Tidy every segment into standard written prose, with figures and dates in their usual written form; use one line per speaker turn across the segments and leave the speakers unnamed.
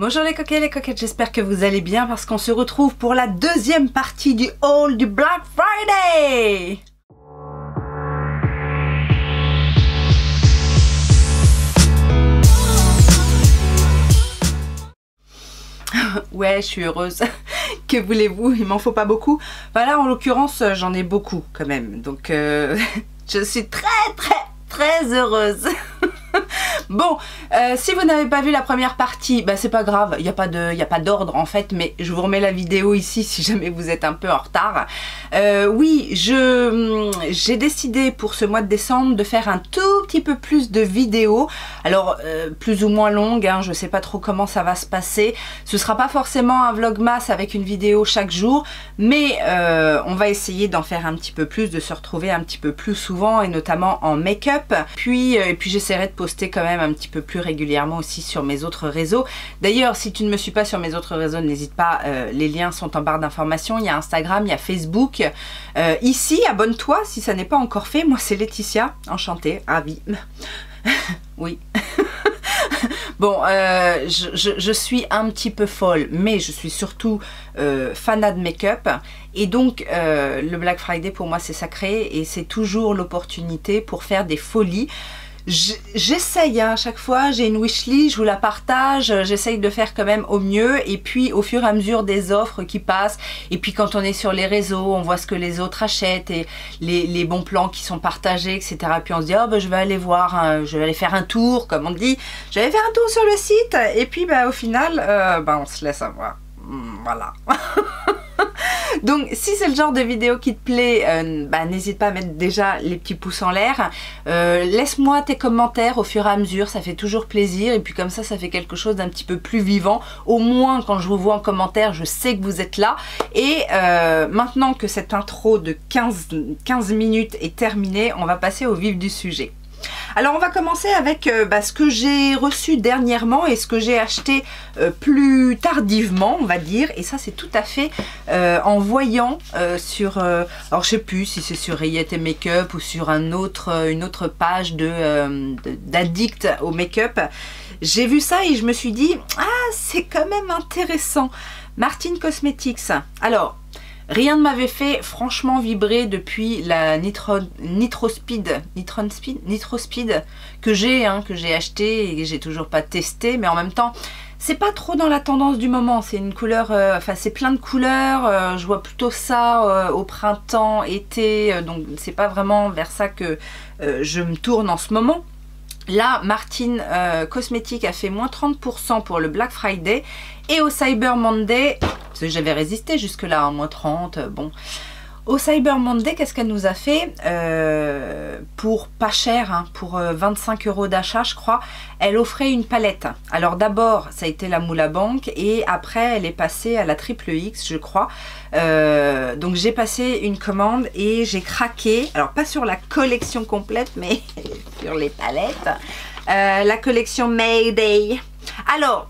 Bonjour les coquets, les coquettes, j'espère que vous allez bien parce qu'on se retrouve pour la deuxième partie du haul du Black Friday. Ouais, je suis heureuse. Que voulez-vous? Il m'en faut pas beaucoup. Bah là, en l'occurrence, j'en ai beaucoup quand même. Donc, je suis très heureuse. Bon, si vous n'avez pas vu la première partie, bah c'est pas grave, il n'y a pas d'ordre en fait, mais je vous remets la vidéo ici si jamais vous êtes un peu en retard. Oui, j'ai décidé pour ce mois de décembre de faire un tout petit peu plus de vidéos, alors plus ou moins longues, hein, je sais pas trop comment ça va se passer. Ce sera pas forcément un vlogmas avec une vidéo chaque jour, mais on va essayer d'en faire un petit peu plus, de se retrouver un petit peu plus souvent et notamment en make-up. Puis j'essaierai de poster quand même un petit peu plus régulièrement aussi sur mes autres réseaux. D'ailleurs, si tu ne me suis pas sur mes autres réseaux, n'hésite pas, les liens sont en barre d'informations. Il y a Instagram, il y a Facebook. Ici, abonne-toi si ça n'est pas encore fait. Moi, c'est Laetitia, enchantée, ravie. Oui. Bon, je suis un petit peu folle, mais je suis surtout fanat de make-up. Et donc, le Black Friday, pour moi, c'est sacré. Et c'est toujours l'opportunité pour faire des folies. J'essaye, hein, à chaque fois, j'ai une wishlist, je vous la partage, j'essaye de faire quand même au mieux, et puis au fur et à mesure des offres qui passent, et puis quand on est sur les réseaux, on voit ce que les autres achètent, et les bons plans qui sont partagés, etc. Puis on se dit, oh, bah, je vais aller voir, hein, je vais aller faire un tour, comme on dit, je vais aller faire un tour sur le site, et puis bah, au final, bah, on se laisse avoir. Voilà. Donc si c'est le genre de vidéo qui te plaît, bah, n'hésite pas à mettre déjà les petits pouces en l'air. Laisse-moi tes commentaires au fur et à mesure, ça fait toujours plaisir. Et puis comme ça fait quelque chose d'un petit peu plus vivant. Au moins quand je vous vois en commentaire, je sais que vous êtes là. Et maintenant que cette intro de 15 minutes est terminée, on va passer au vif du sujet. Alors on va commencer avec ce que j'ai reçu dernièrement et ce que j'ai acheté plus tardivement, on va dire, et ça c'est tout à fait en voyant sur, alors je sais plus si c'est sur Rayette et Make-up ou sur une autre page d'addict au make-up. J'ai vu ça et je me suis dit, ah c'est quand même intéressant. Martin Cosmetics, alors rien ne m'avait fait franchement vibrer depuis la Nitro Speed que j'ai acheté et que j'ai toujours pas testé, mais en même temps c'est pas trop dans la tendance du moment. C'est une couleur, enfin c'est plein de couleurs, je vois plutôt ça au printemps, été, donc c'est pas vraiment vers ça que je me tourne en ce moment. Là, Martin Cosmetics a fait moins 30% pour le Black Friday, et au Cyber Monday, parce que j'avais résisté jusque là, hein, moins 30, bon. Au Cyber Monday, qu'est-ce qu'elle nous a fait pour pas cher, hein, pour 25 € d'achat, je crois, elle offrait une palette. Alors d'abord, ça a été la moule à banque, et après, elle est passée à la triple X, je crois. Donc j'ai passé une commande et j'ai craqué, alors pas sur la collection complète, mais sur les palettes. La collection Mayday. Alors,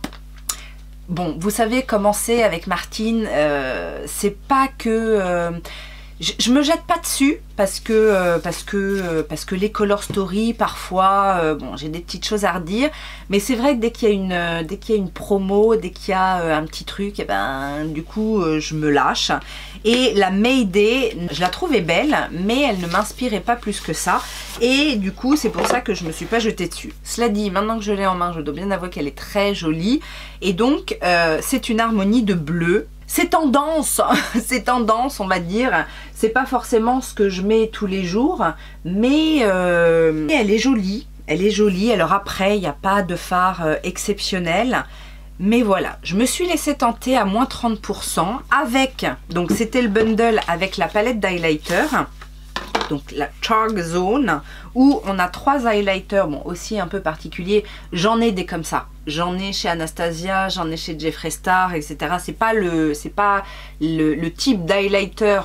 bon, vous savez comment c'est avec Martin, c'est pas que... je me jette pas dessus parce que les color story parfois bon, j'ai des petites choses à redire, mais c'est vrai que dès qu'il y a une promo, dès qu'il y a un petit truc, et ben du coup je me lâche. Et la Mayday, je la trouvais belle, mais elle ne m'inspirait pas plus que ça, et du coup c'est pour ça que je me suis pas jetée dessus. Cela dit, maintenant que je l'ai en main, je dois bien avouer qu'elle est très jolie, et donc c'est une harmonie de bleu. C'est tendance, c'est tendance, on va dire. C'est pas forcément ce que je mets tous les jours, mais elle est jolie. Elle est jolie. Alors après, il n'y a pas de fard exceptionnel. Mais voilà, je me suis laissée tenter à moins 30% avec, donc c'était le bundle avec la palette d'highlighter. Donc la Charg Zone, où on a 3 highlighters, bon aussi un peu particuliers. J'en ai des comme ça, j'en ai chez Anastasia, j'en ai chez Jeffree Star, etc. C'est pas le type d'highlighter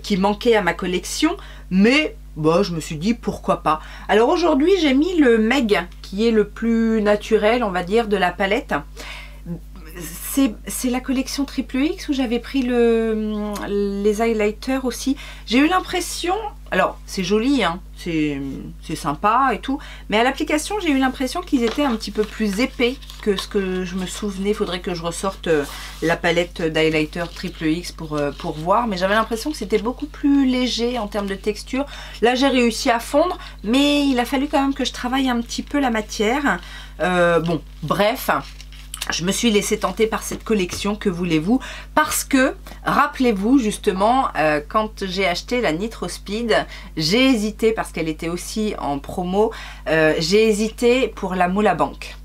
qui manquait à ma collection, mais bon, je me suis dit pourquoi pas. Alors aujourd'hui j'ai mis le Meg, qui est le plus naturel, on va dire, de la palette. c'est la collection Triple X où j'avais pris les highlighters aussi. J'ai eu l'impression, alors c'est joli, hein, c'est sympa et tout, mais à l'application j'ai eu l'impression qu'ils étaient un petit peu plus épais que ce que je me souvenais. Il faudrait que je ressorte la palette d'highlighter Triple X pour voir, mais j'avais l'impression que c'était beaucoup plus léger en termes de texture. Là j'ai réussi à fondre, mais il a fallu quand même que je travaille un petit peu la matière. Bon, bref, je me suis laissée tenter par cette collection, que voulez-vous, parce que, rappelez-vous justement, quand j'ai acheté la Nitro Speed, j'ai hésité, parce qu'elle était aussi en promo, j'ai hésité pour la moule à banque.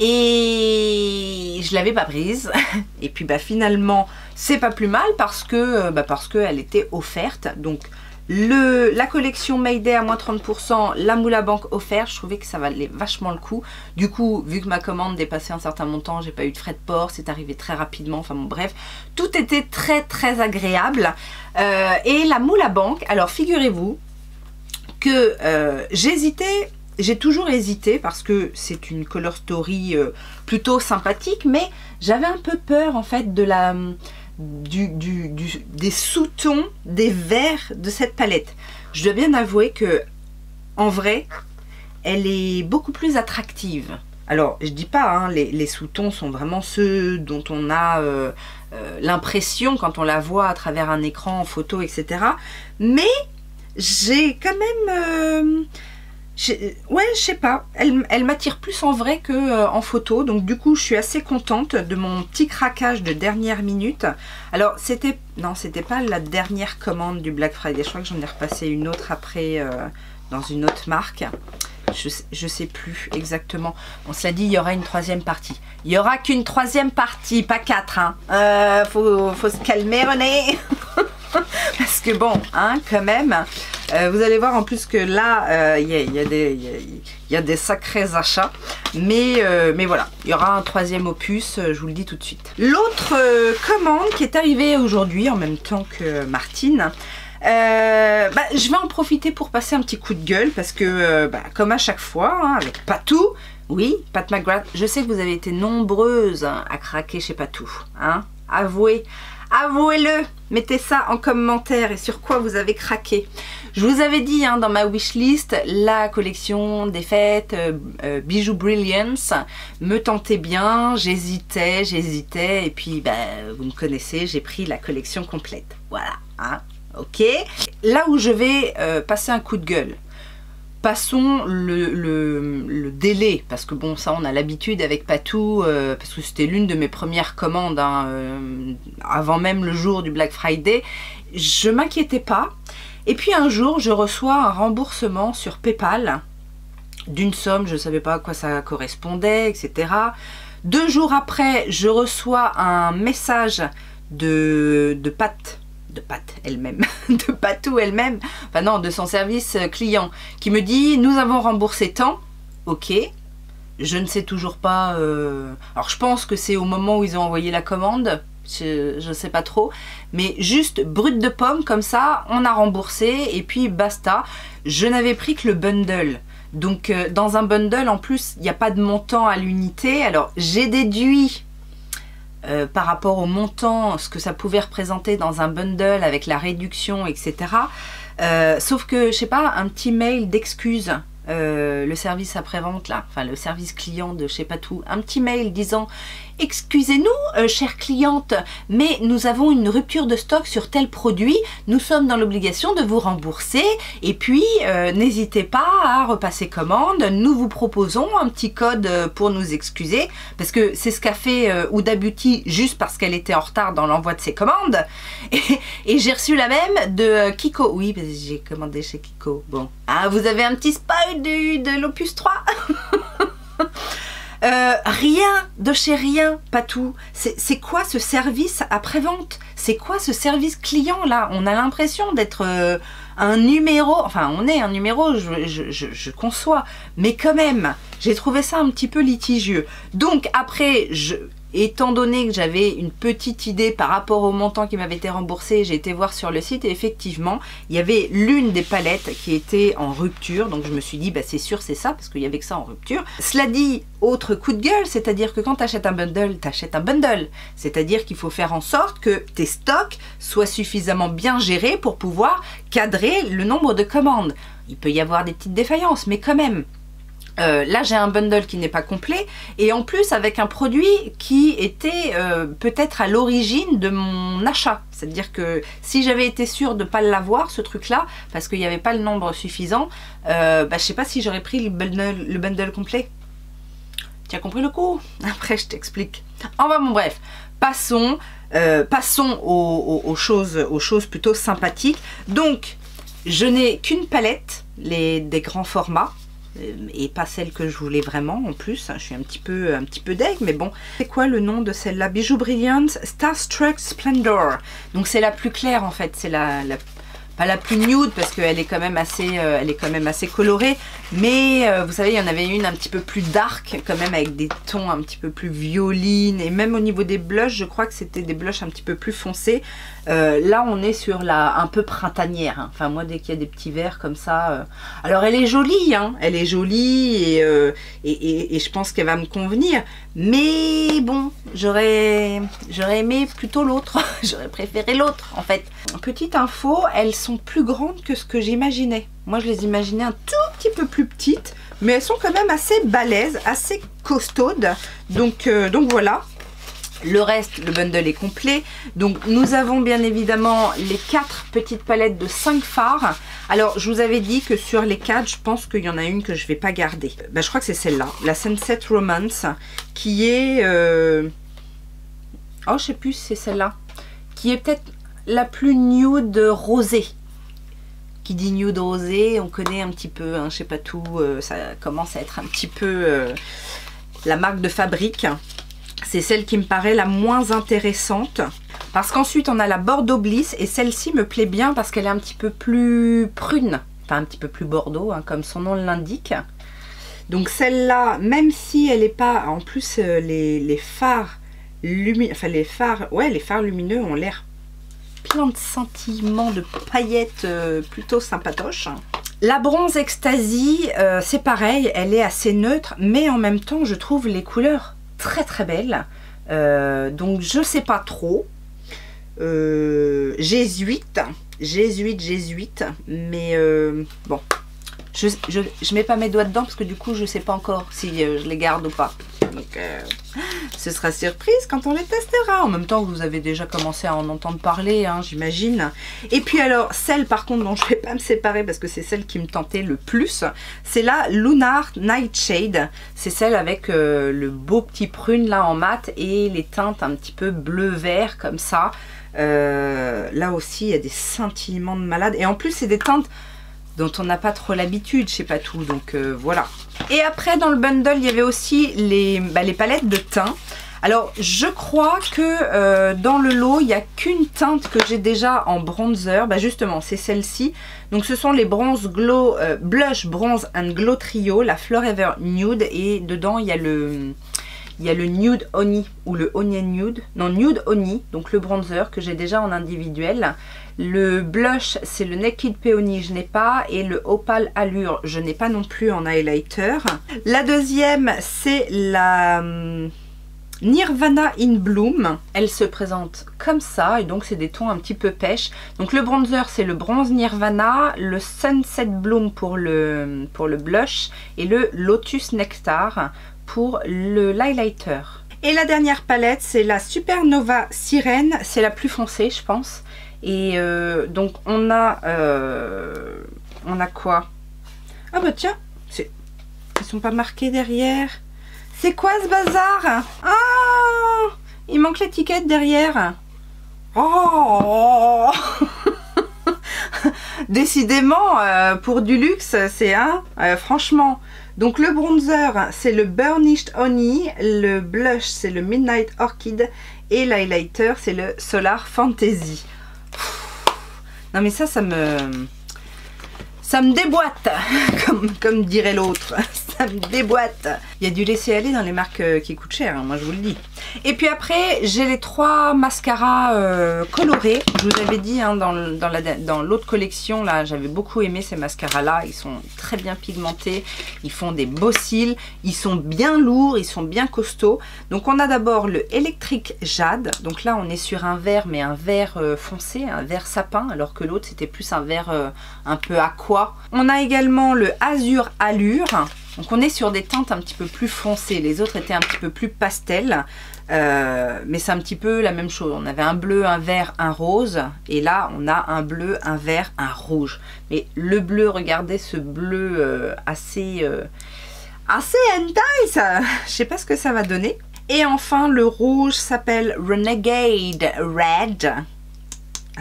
Et je l'avais pas prise, et puis bah finalement c'est pas plus mal parce que elle était offerte. Donc la collection Mayday à moins 30%, la moule à banque offerte, je trouvais que ça valait vachement le coup. Du coup, vu que ma commande dépassait un certain montant, j'ai pas eu de frais de port, c'est arrivé très rapidement, enfin bon bref, tout était très très agréable. Et la moule à banque, alors figurez-vous que j'ai toujours hésité parce que c'est une color story plutôt sympathique, mais j'avais un peu peur en fait de des sous-tons, des verts de cette palette. Je dois bien avouer que en vrai elle est beaucoup plus attractive. Alors je dis pas, hein, les sous-tons sont vraiment ceux dont on a l'impression quand on la voit à travers un écran en photo, etc. Mais j'ai quand même ouais, je sais pas, elle m'attire plus en vrai que en photo, donc du coup je suis assez contente de mon petit craquage de dernière minute. Alors non, c'était pas la dernière commande du Black Friday, je crois que j'en ai repassé une autre après dans une autre marque. Je sais plus exactement. On se l'a dit, il y aura une troisième partie. Il y aura qu'une troisième partie, pas quatre, hein. Faut se calmer, René. Parce que bon, hein, quand même, vous allez voir en plus que là, il y a des sacrés achats. Mais voilà, il y aura un troisième opus, je vous le dis tout de suite. L'autre commande qui est arrivée aujourd'hui en même temps que Martine, je vais en profiter pour passer un petit coup de gueule parce que, comme à chaque fois, hein, avec Patou, oui, Pat McGrath, je sais que vous avez été nombreuses à craquer chez Patou, hein, avouez-le, mettez ça en commentaire et sur quoi vous avez craqué. Je vous avais dit, hein, dans ma wishlist, la collection des fêtes Bijoux Brilliance me tentait bien, j'hésitais et puis vous me connaissez, j'ai pris la collection complète. Voilà, hein, ok. Là où je vais passer un coup de gueule, passons le délai, parce que bon, ça on a l'habitude avec Patou, parce que c'était l'une de mes premières commandes, hein, avant même le jour du Black Friday. Je m'inquiétais pas. Et puis un jour, je reçois un remboursement sur PayPal d'une somme, je ne savais pas à quoi ça correspondait, etc. 2 jours après, je reçois un message de elle-même, de Patou elle-même, enfin non, de son service client, qui me dit « Nous avons remboursé tant ». Ok, je ne sais toujours pas, alors je pense que c'est au moment où ils ont envoyé la commande, je ne sais pas trop, mais juste brut de pomme comme ça, on a remboursé et puis basta. Je n'avais pris que le bundle. Donc dans un bundle en plus il n'y a pas de montant à l'unité, alors j'ai déduit par rapport au montant ce que ça pouvait représenter dans un bundle avec la réduction, etc. Sauf que je sais pas, un petit mail d'excuses, le service après-vente là, enfin le service client de je sais pas tout, un petit mail disant excusez-nous chère cliente, mais nous avons une rupture de stock sur tel produit, nous sommes dans l'obligation de vous rembourser et puis n'hésitez pas à repasser commande, nous vous proposons un petit code pour nous excuser, parce que c'est ce qu'a fait Huda Beauty juste parce qu'elle était en retard dans l'envoi de ses commandes. Et j'ai reçu la même de Kiko, oui parce que j'ai commandé chez Kiko. Bon, ah, vous avez un petit spoil de l'opus 3. Rien de chez rien, Patou. C'est quoi ce service après-vente? C'est quoi ce service client là? On a l'impression d'être un numéro, enfin on est un numéro, je conçois, mais quand même, j'ai trouvé ça un petit peu litigieux. Donc après, étant donné que j'avais une petite idée par rapport au montant qui m'avait été remboursé, j'ai été voir sur le site et effectivement, il y avait l'une des palettes qui était en rupture. Donc je me suis dit, bah c'est sûr c'est ça, parce qu'il y avait que ça en rupture. Cela dit, autre coup de gueule, c'est-à-dire que quand tu achètes un bundle, tu achètes un bundle. C'est-à-dire qu'il faut faire en sorte que tes stocks soient suffisamment bien gérés pour pouvoir cadrer le nombre de commandes. Il peut y avoir des petites défaillances, mais quand même. Là j'ai un bundle qui n'est pas complet et en plus avec un produit qui était peut-être à l'origine de mon achat. C'est à dire que si j'avais été sûre de ne pas l'avoir ce truc là parce qu'il n'y avait pas le nombre suffisant, je sais pas si j'aurais pris le bundle complet. Tu as compris le coup? Après je t'explique. Enfin bon bref, passons aux choses plutôt sympathiques. Donc je n'ai qu'une palette, des grands formats. Et pas celle que je voulais vraiment en plus, je suis un petit peu deg, mais bon. C'est quoi le nom de celle-là? Bijou Brilliance Starstruck Splendor. Donc c'est la plus claire en fait, c'est pas la plus nude parce qu'elle est quand même assez colorée, mais vous savez il y en avait une un petit peu plus dark quand même avec des tons un petit peu plus violines et même au niveau des blushs je crois que c'était des blushs un petit peu plus foncés. Là on est sur la un peu printanière, hein. Enfin moi dès qu'il y a des petits verts comme ça, alors elle est jolie hein, elle est jolie et je pense qu'elle va me convenir, mais bon j'aurais aimé plutôt l'autre. J'aurais préféré l'autre en fait. Petite info, elles sont plus grandes que ce que j'imaginais. Moi je les imaginais un tout petit peu plus petites, mais elles sont quand même assez balèzes, assez costaudes, donc voilà. Le reste, le bundle est complet. Donc nous avons bien évidemment les 4 petites palettes de 5 fards. Alors je vous avais dit que sur les 4, je pense qu'il y en a une que je vais pas garder. Ben, je crois que c'est celle-là, la Sunset Romance, qui est... Oh je sais plus si c'est celle-là. Qui est peut-être la plus nude rosée. Qui dit nude rosée, on connaît un petit peu, hein, je sais pas tout, ça commence à être un petit peu la marque de fabrique. C'est celle qui me paraît la moins intéressante. Parce qu'ensuite on a la Bordeaux Bliss et celle-ci me plaît bien parce qu'elle est un petit peu plus prune. Enfin un petit peu plus Bordeaux, hein, comme son nom l'indique. Donc celle-là, même si elle n'est pas... En plus les phares lumineux, enfin les phares lumineux ont l'air plein de sentiments, de paillettes plutôt sympatoches. La Bronze Ecstasy, c'est pareil, elle est assez neutre, mais en même temps je trouve les couleurs très belle, donc je sais pas trop. Jésuite, mais bon, je mets pas mes doigts dedans parce que du coup je sais pas encore si je les garde ou pas. Donc ce sera surprise quand on les testera. En même temps vous avez déjà commencé à en entendre parler, hein, j'imagine. Et puis alors celle par contre dont je vais pas me séparer parce que c'est celle qui me tentait le plus, c'est la Lunar Nightshade. C'est celle avec le beau petit prune là en mat et les teintes un petit peu bleu vert comme ça. Là aussi il y a des scintillements de malade et en plus c'est des teintes dont on n'a pas trop l'habitude, je sais pas tout, donc voilà. Et après dans le bundle il y avait aussi les palettes de teint. Alors je crois que dans le lot il n'y a qu'une teinte que j'ai déjà en bronzer, justement c'est celle-ci. Donc ce sont les bronze glow, blush bronze and glow trio, la Forever Nude, et dedans il y a le Nude Honey ou le Onion Nude, non Nude Honey, donc le bronzer que j'ai déjà en individuel. Le blush c'est le Naked Peony, je n'ai pas, et le Opal Allure je n'ai pas non plus en highlighter. La deuxième c'est la Nirvana in Bloom, elle se présente comme ça et donc c'est des tons un petit peu pêche. Donc le bronzer c'est le bronze Nirvana, le Sunset Bloom pour le blush et le Lotus Nectar pour le highlighter. Et la dernière palette c'est la Supernova Sirène, c'est la plus foncée je pense. Et donc on a quoi? Ah bah tiens, ils sont pas marqués derrière. C'est quoi ce bazar? Ah, il manque l'étiquette derrière. Oh décidément pour du luxe c'est franchement. Donc le bronzer c'est le Burnished Honey, le blush c'est le Midnight Orchid et l'highlighter c'est le Solar Fantasy. Non mais ça me déboîte comme dirait l'autre. Ça me déboîte. Il y a du laisser aller dans les marques qui coûtent cher, hein, moi je vous le dis. Et puis après, j'ai les 3 mascaras colorés. Je vous avais dit hein, dans l'autre collection, là, j'avais beaucoup aimé ces mascaras-là. Ils sont très bien pigmentés, ils font des beaux cils, ils sont bien lourds, ils sont bien costauds. Donc on a d'abord le Electric Jade. Donc là, on est sur un vert, mais un vert foncé, un vert sapin, alors que l'autre, c'était plus un vert un peu aqua. On a également le Azur Allure. Donc on est sur des teintes un petit peu plus foncées. Les autres étaient un petit peu plus pastel. Mais c'est un petit peu la même chose. On avait un bleu, un vert, un rose. Et là, on a un bleu, un vert, un rouge. Mais le bleu, regardez ce bleu assez hentai, ça. Je sais pas ce que ça va donner. Et enfin, le rouge s'appelle Renegade Red.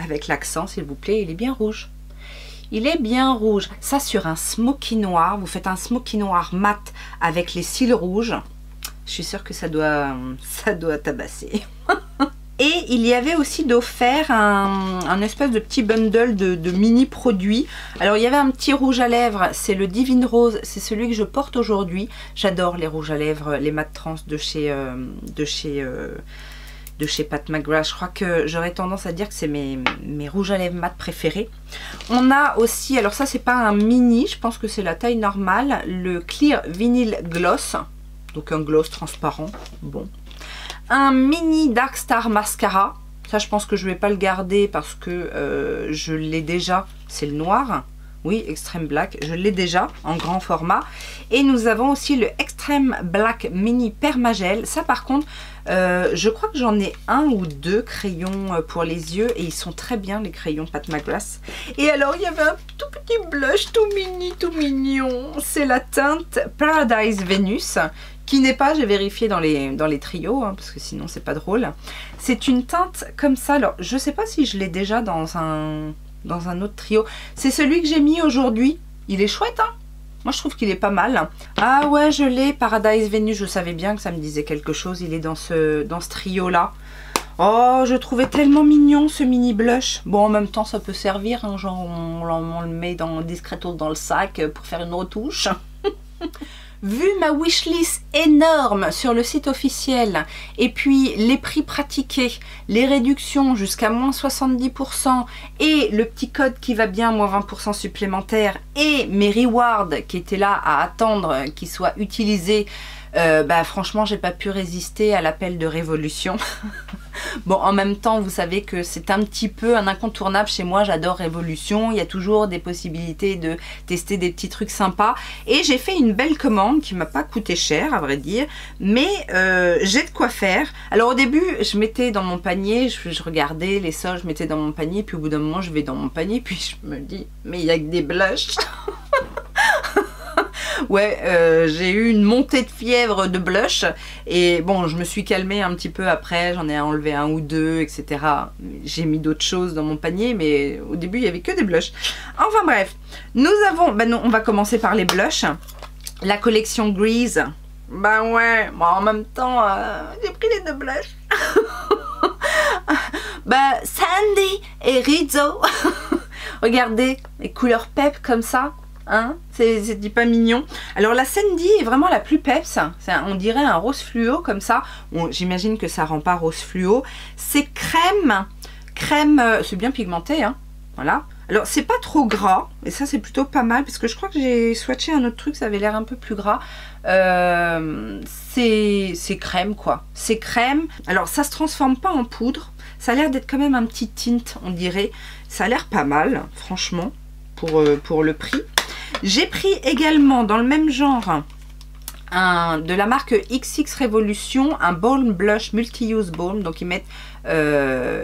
Avec l'accent, s'il vous plaît, il est bien rouge. Il est bien rouge. Ça sur un smoky noir. Vous faites un smoky noir mat avec les cils rouges. Je suis sûre que ça doit tabasser. Et il y avait aussi d'offert un espèce de petit bundle de mini produits. Alors il y avait un petit rouge à lèvres, c'est le Divine Rose, c'est celui que je porte aujourd'hui. J'adore les rouges à lèvres, les mat trans de chez Pat McGrath. Je crois que j'aurais tendance à dire que c'est mes rouges à lèvres mat préférés. On a aussi, alors ça c'est pas un mini, je pense que c'est la taille normale, le Clear Vinyl Gloss. Donc un gloss transparent, bon. Un mini Dark Star Mascara. Ça je pense que je vais pas le garder parce que je l'ai déjà, c'est le noir. Oui, Extreme Black, je l'ai déjà en grand format. Et nous avons aussi le Extreme Black Mini Permagel. Ça par contre, je crois que j'en ai un ou 2 crayons pour les yeux. Et ils sont très bien les crayons Pat McGrath. Et alors il y avait un tout petit blush tout mini, tout mignon. C'est la teinte Paradise Venus. Qui n'est pas, j'ai vérifié dans les trios, hein, parce que sinon c'est pas drôle. C'est une teinte comme ça. Alors je sais pas si je l'ai déjà dans un autre trio. C'est celui que j'ai mis aujourd'hui. Il est chouette, hein. Moi je trouve qu'il est pas mal. Ah ouais, je l'ai, Paradise Venus. Je savais bien que ça me disait quelque chose. Il est dans ce trio là. Oh, je trouvais tellement mignon ce mini blush. Bon, en même temps ça peut servir, hein, genre on le met discretos dans le sac pour faire une retouche. Vu ma wishlist énorme sur le site officiel et puis les prix pratiqués, les réductions jusqu'à moins 70% et le petit code qui va bien, moins 20% supplémentaire et mes rewards qui étaient là à attendre qu'ils soient utilisés, franchement j'ai pas pu résister à l'appel de Révolution. Bon, en même temps vous savez que c'est un petit peu un incontournable chez moi, j'adore Révolution, il y a toujours des possibilités de tester des petits trucs sympas et j'ai fait une belle commande qui m'a pas coûté cher à vrai dire, mais j'ai de quoi faire. Alors au début je mettais dans mon panier, je regardais les soldes, je mettais dans mon panier, puis au bout d'un moment je vais dans mon panier, puis je me dis mais il y a que des blushs. Ouais, j'ai eu une montée de fièvre de blush et bon, je me suis calmée un petit peu après, j'en ai enlevé un ou 2, etc. J'ai mis d'autres choses dans mon panier, mais au début, il n'y avait que des blushs. Enfin bref, nous avons, non, on va commencer par les blushs. La collection Grease. Bah ouais, moi en même temps, j'ai pris les 2 blushs. Sandy et Rizzo. Regardez, les couleurs pep comme ça. Hein, c'est dit pas mignon. Alors la Sandy est vraiment la plus peps. On dirait un rose fluo comme ça. Bon, j'imagine que ça rend pas rose fluo. C'est crème, c'est bien pigmenté, hein. Voilà. Alors c'est pas trop gras et ça c'est plutôt pas mal parce que je crois que j'ai swatché un autre truc, ça avait l'air un peu plus gras. C'est crème quoi. C'est crème. Alors ça se transforme pas en poudre. Ça a l'air d'être quand même un petit tint, on dirait. Ça a l'air pas mal, franchement, pour le prix. J'ai pris également dans le même genre de la marque XX Revolution un Balm Blush Multi-Use Balm. Donc ils mettent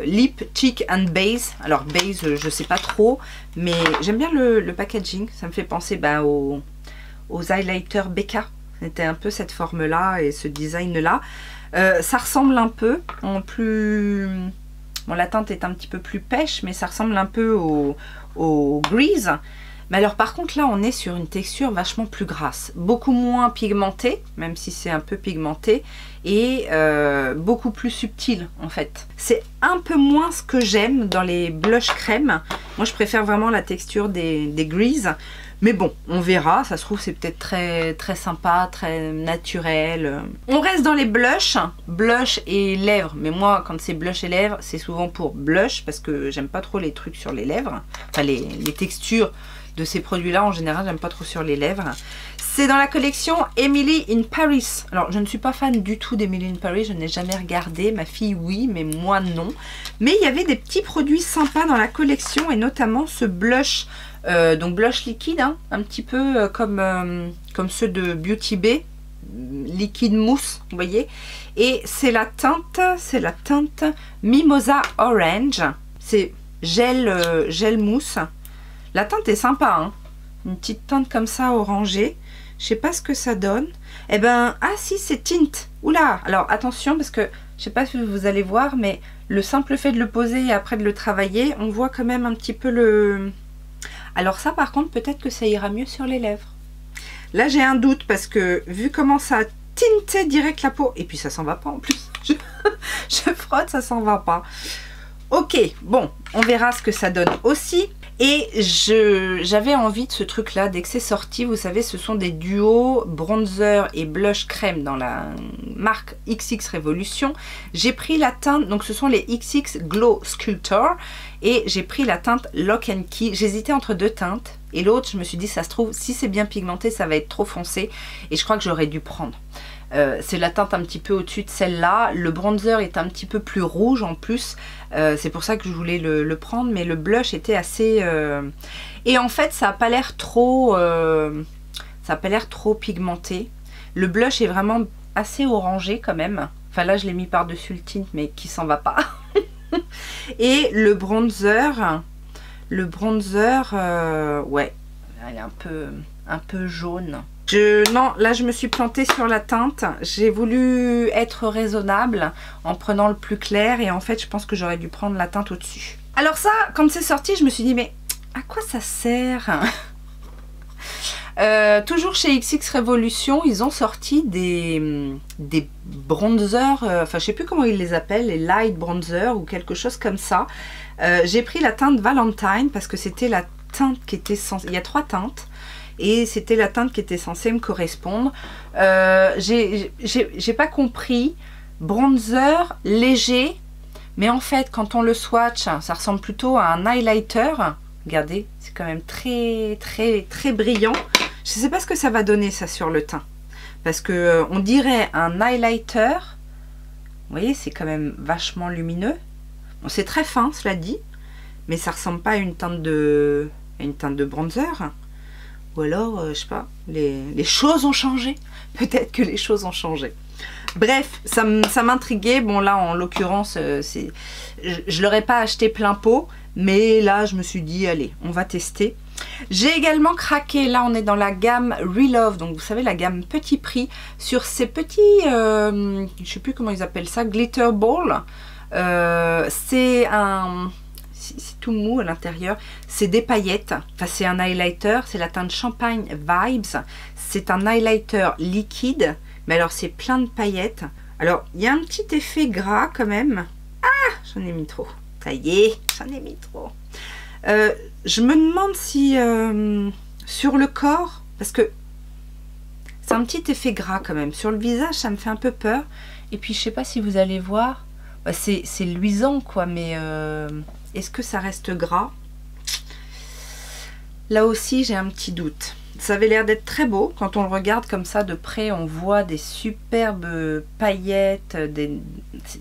Lip, Cheek and Base. Alors base je sais pas trop, mais j'aime bien le packaging. Ça me fait penser aux highlighters Becca. C'était un peu cette forme là et ce design là. Ça ressemble un peu en plus... Bon, la teinte est un petit peu plus pêche, mais ça ressemble un peu au Grease. Mais alors par contre là on est sur une texture vachement plus grasse, beaucoup moins pigmentée, même si c'est un peu pigmenté, et beaucoup plus subtile en fait. C'est un peu moins ce que j'aime dans les blush crème. Moi je préfère vraiment la texture des Grease. Mais bon, on verra, ça se trouve c'est peut-être très sympa, très naturel. On reste dans les blushs, blush et lèvres. Mais moi, quand c'est blush et lèvres, c'est souvent pour blush parce que j'aime pas trop les trucs sur les lèvres. Enfin, les textures de ces produits-là, en général, j'aime pas trop sur les lèvres. C'est dans la collection Emily in Paris. Alors, je ne suis pas fan du tout d'Emily in Paris, je n'ai jamais regardé. Ma fille, oui, mais moi, non. Mais il y avait des petits produits sympas dans la collection et notamment ce blush. Donc blush liquide, hein, un petit peu comme ceux de Beauty Bay, liquide mousse, vous voyez. Et c'est la teinte Mimosa Orange. C'est gel mousse. La teinte est sympa, hein. Une petite teinte comme ça orangée. Je sais pas ce que ça donne. Eh ben, ah si, c'est tint. Oula, alors attention parce que je sais pas si vous allez voir, mais le simple fait de le poser et après de le travailler, on voit quand même un petit peu le... Alors ça par contre, peut-être que ça ira mieux sur les lèvres. Là j'ai un doute parce que vu comment ça a tinté direct la peau, et puis ça s'en va pas en plus. Je frotte, ça s'en va pas. Ok, bon, on verra ce que ça donne aussi. Et j'avais envie de ce truc là dès que c'est sorti. Vous savez, ce sont des duos bronzer et blush crème dans la marque XX Revolution. J'ai pris la teinte, donc ce sont les XX Glow Sculptor, et j'ai pris la teinte Lock and Key. J'hésitais entre deux teintes et l'autre je me suis dit ça se trouve si c'est bien pigmenté ça va être trop foncé et je crois que j'aurais dû prendre. C'est la teinte un petit peu au-dessus de celle-là. Le bronzer est un petit peu plus rouge en plus. C'est pour ça que je voulais le prendre. Mais le blush était assez... Et en fait, ça n'a pas l'air trop... ça n'a pas l'air trop pigmenté. Le blush est vraiment assez orangé quand même. Enfin là, je l'ai mis par-dessus le tint, mais qui s'en va pas. Et le bronzer... ouais, elle est un peu jaune. Non, là je me suis plantée sur la teinte. J'ai voulu être raisonnable en prenant le plus clair et en fait je pense que j'aurais dû prendre la teinte au-dessus. Alors ça, quand c'est sorti, je me suis dit mais à quoi ça sert? Toujours chez XX Revolution, ils ont sorti des bronzers, enfin je sais plus comment ils les appellent, les light bronzers ou quelque chose comme ça. J'ai pris la teinte Valentine parce que c'était la teinte qui était censée... Il y a 3 teintes. Et c'était la teinte qui était censée me correspondre. J'ai pas compris. Bronzer léger. Mais en fait, quand on le swatch, ça ressemble plutôt à un highlighter. Regardez, c'est quand même très brillant. Je sais pas ce que ça va donner ça sur le teint. Parce que on dirait un highlighter. Vous voyez, c'est quand même vachement lumineux. Bon, c'est très fin, cela dit. Mais ça ressemble pas à une teinte de bronzer. Ou alors, je sais pas, les choses ont changé. Peut-être que les choses ont changé. Bref, ça m'intriguait. Bon, là, en l'occurrence, je l'aurais pas acheté plein pot. Mais là, je me suis dit, allez, on va tester. J'ai également craqué. Là, on est dans la gamme Relove. Donc, vous savez, la gamme petit prix. Sur ces petits, je sais plus comment ils appellent ça, glitter ball. C'est un... C'est tout mou à l'intérieur, c'est des paillettes, enfin c'est un highlighter, c'est la teinte Champagne Vibes, c'est un highlighter liquide, mais alors c'est plein de paillettes. Alors il y a un petit effet gras quand même. Ah, j'en ai mis trop, ça y est, j'en ai mis trop. Je me demande si sur le corps, parce que c'est un petit effet gras quand même, sur le visage ça me fait un peu peur, et puis je sais pas si vous allez voir, bah, c'est luisant quoi, mais... Est-ce que ça reste gras? Là aussi, j'ai un petit doute. Ça avait l'air d'être très beau. Quand on le regarde comme ça de près, on voit des superbes paillettes.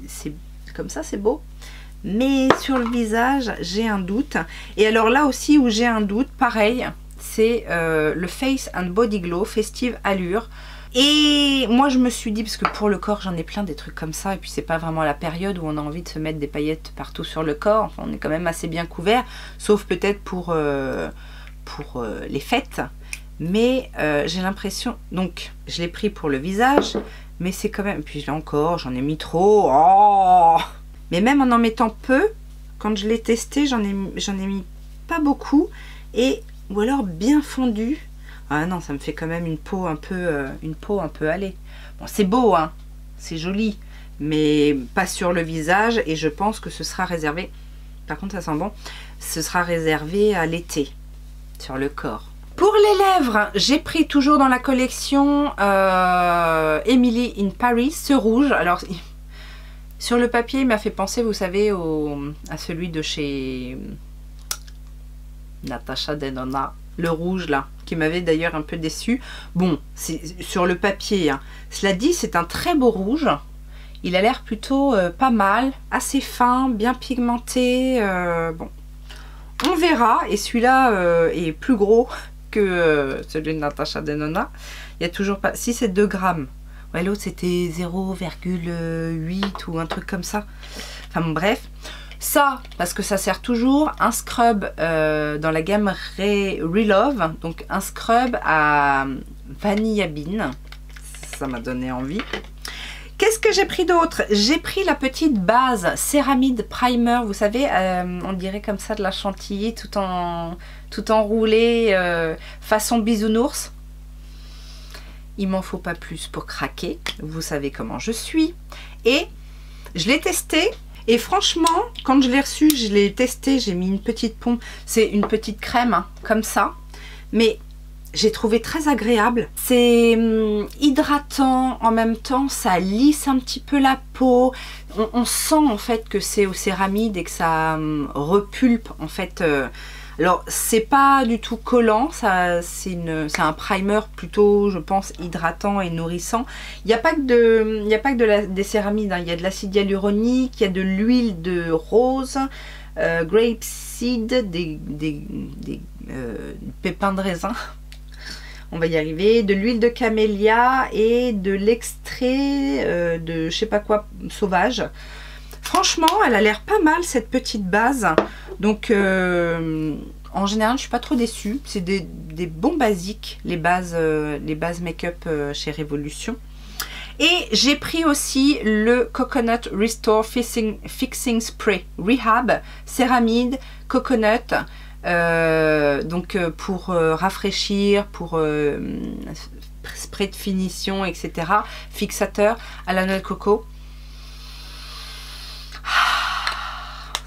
C'est comme ça, c'est beau. Mais sur le visage, j'ai un doute. Et alors là aussi où j'ai un doute, pareil, c'est le Face and Body Glow Festive Allure. Et moi je me suis dit, parce que pour le corps j'en ai plein des trucs comme ça, et puis c'est pas vraiment la période où on a envie de se mettre des paillettes partout sur le corps, enfin on est quand même assez bien couvert, sauf peut-être pour les fêtes, mais j'ai l'impression, donc je l'ai pris pour le visage, mais c'est quand même, puis là encore j'en ai mis trop, oh, mais même en mettant peu, quand je l'ai testé j'en ai mis pas beaucoup, et ou alors bien fondu. Ah non, ça me fait quand même une peau un peu allée. Bon, c'est beau, hein, c'est joli, mais pas sur le visage. Et je pense que ce sera réservé, par contre ça sent bon, ce sera réservé à l'été, sur le corps. Pour les lèvres, j'ai pris toujours dans la collection Emily in Paris, ce rouge. Alors, sur le papier, il m'a fait penser, vous savez, à celui de chez Natasha Denona, le rouge là, qui m'avait d'ailleurs un peu déçu. Bon, c'est sur le papier, hein. Cela dit, c'est un très beau rouge. Il a l'air plutôt pas mal, assez fin, bien pigmenté. Bon, on verra. Et celui-là est plus gros que celui de Natasha Denona. Il y a toujours pas... Si, c'est 2 grammes. Ouais, l'autre c'était 0,8 ou un truc comme ça. Enfin bon, bref. Ça, parce que ça sert toujours, un scrub dans la gamme Relove. Donc un scrub à Vanilla Bean. Ça m'a donné envie. Qu'est-ce que j'ai pris d'autre? J'ai pris la petite base Céramide Primer, vous savez, on dirait comme ça de la chantilly, tout enroulé, façon bisounours. Il m'en faut pas plus pour craquer, vous savez comment je suis. Et je l'ai testé, et franchement, quand je l'ai reçu, je l'ai testé, j'ai mis une petite pompe, c'est une petite crème, hein, comme ça, mais... J'ai trouvé très agréable. C'est hydratant, en même temps ça lisse un petit peu la peau. On sent en fait que c'est au céramide et que ça repulpe en fait. Alors c'est pas du tout collant, c'est un primer plutôt je pense hydratant et nourrissant. Il n'y a pas que des céramides, hein. Il y a de l'acide hyaluronique, il y a de l'huile de rose, grapeseed, des pépins de raisin. On va y arriver, de l'huile de camélia et de l'extrait de je sais pas quoi sauvage. Franchement, elle a l'air pas mal cette petite base. Donc en général, je suis pas trop déçue. C'est des bons basiques, les bases make-up chez Révolution. Et j'ai pris aussi le Coconut Restore Fixing Spray Rehab Céramide Coconut. Donc pour rafraîchir, pour spray de finition, etc. Fixateur à la noix de coco.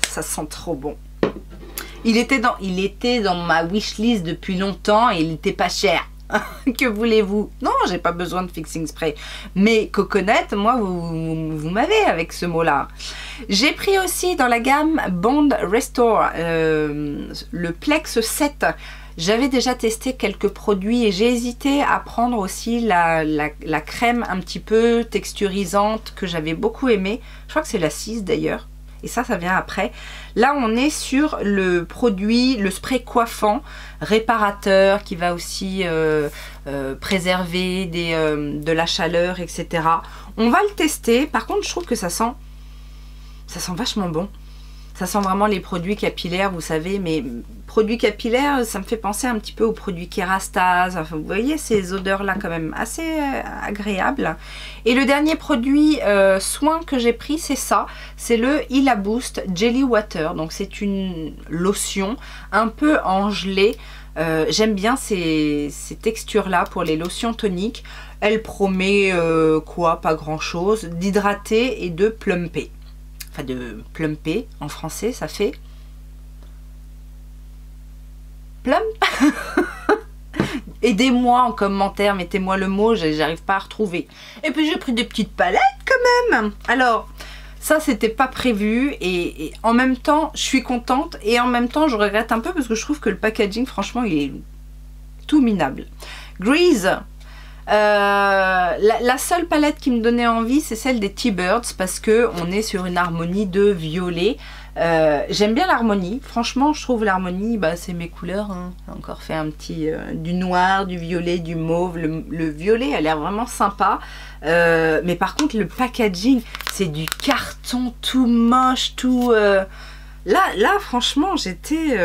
Ça sent trop bon. Il était dans ma wishlist depuis longtemps et il n'était pas cher. Que voulez-vous? Non, j'ai pas besoin de fixing spray. Mais coconut, moi, vous m'avez avec ce mot-là. J'ai pris aussi dans la gamme Bond Restore le Plex 7. J'avais déjà testé quelques produits et j'ai hésité à prendre aussi la crème un petit peu texturisante que j'avais beaucoup aimé. Je crois que c'est la 6 d'ailleurs. Et ça vient après. Là, on est sur le produit, le spray coiffant, réparateur, qui va aussi préserver de la chaleur, etc. On va le tester. Par contre, je trouve que ça sent vachement bon. Ça sent vraiment les produits capillaires, vous savez, mais produits capillaires, ça me fait penser un petit peu aux produits Kerastase. Enfin, vous voyez ces odeurs-là quand même assez agréables. Et le dernier produit soin que j'ai pris, c'est ça. C'est le Ila Boost Jelly Water. Donc c'est une lotion un peu en gelée. J'aime bien ces textures-là pour les lotions toniques. Elle promet pas grand-chose, d'hydrater et de plumper. Enfin de plumper, en français ça fait plump. Aidez-moi en commentaire, mettez-moi le mot, j'arrive pas à retrouver. Et puis j'ai pris des petites palettes quand même. Alors ça c'était pas prévu et en même temps je suis contente et en même temps je regrette un peu parce que je trouve que le packaging franchement il est tout minable. Grease. La seule palette qui me donnait envie c'est celle des T-Birds parce que on est sur une harmonie de violet. J'aime bien l'harmonie, franchement je trouve l'harmonie, c'est mes couleurs, hein. J'ai encore fait un petit du noir, du violet, du mauve, le violet a l'air vraiment sympa, mais par contre le packaging c'est du carton tout moche, tout là franchement j'étais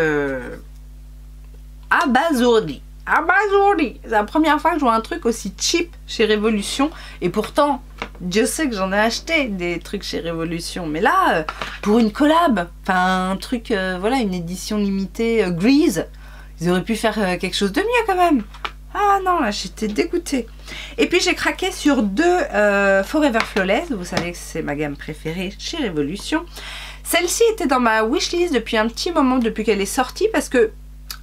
abasourdie. C'est la première fois que je vois un truc aussi cheap chez Révolution et pourtant Dieu sait que j'en ai acheté des trucs chez Révolution, mais là pour une collab, enfin un truc voilà, une édition limitée Grease, ils auraient pu faire quelque chose de mieux quand même. Ah non, là j'étais dégoûtée. Et puis j'ai craqué sur deux Forever Flawless, vous savez que c'est ma gamme préférée chez Révolution. Celle-ci était dans ma wishlist depuis un petit moment, depuis qu'elle est sortie, parce que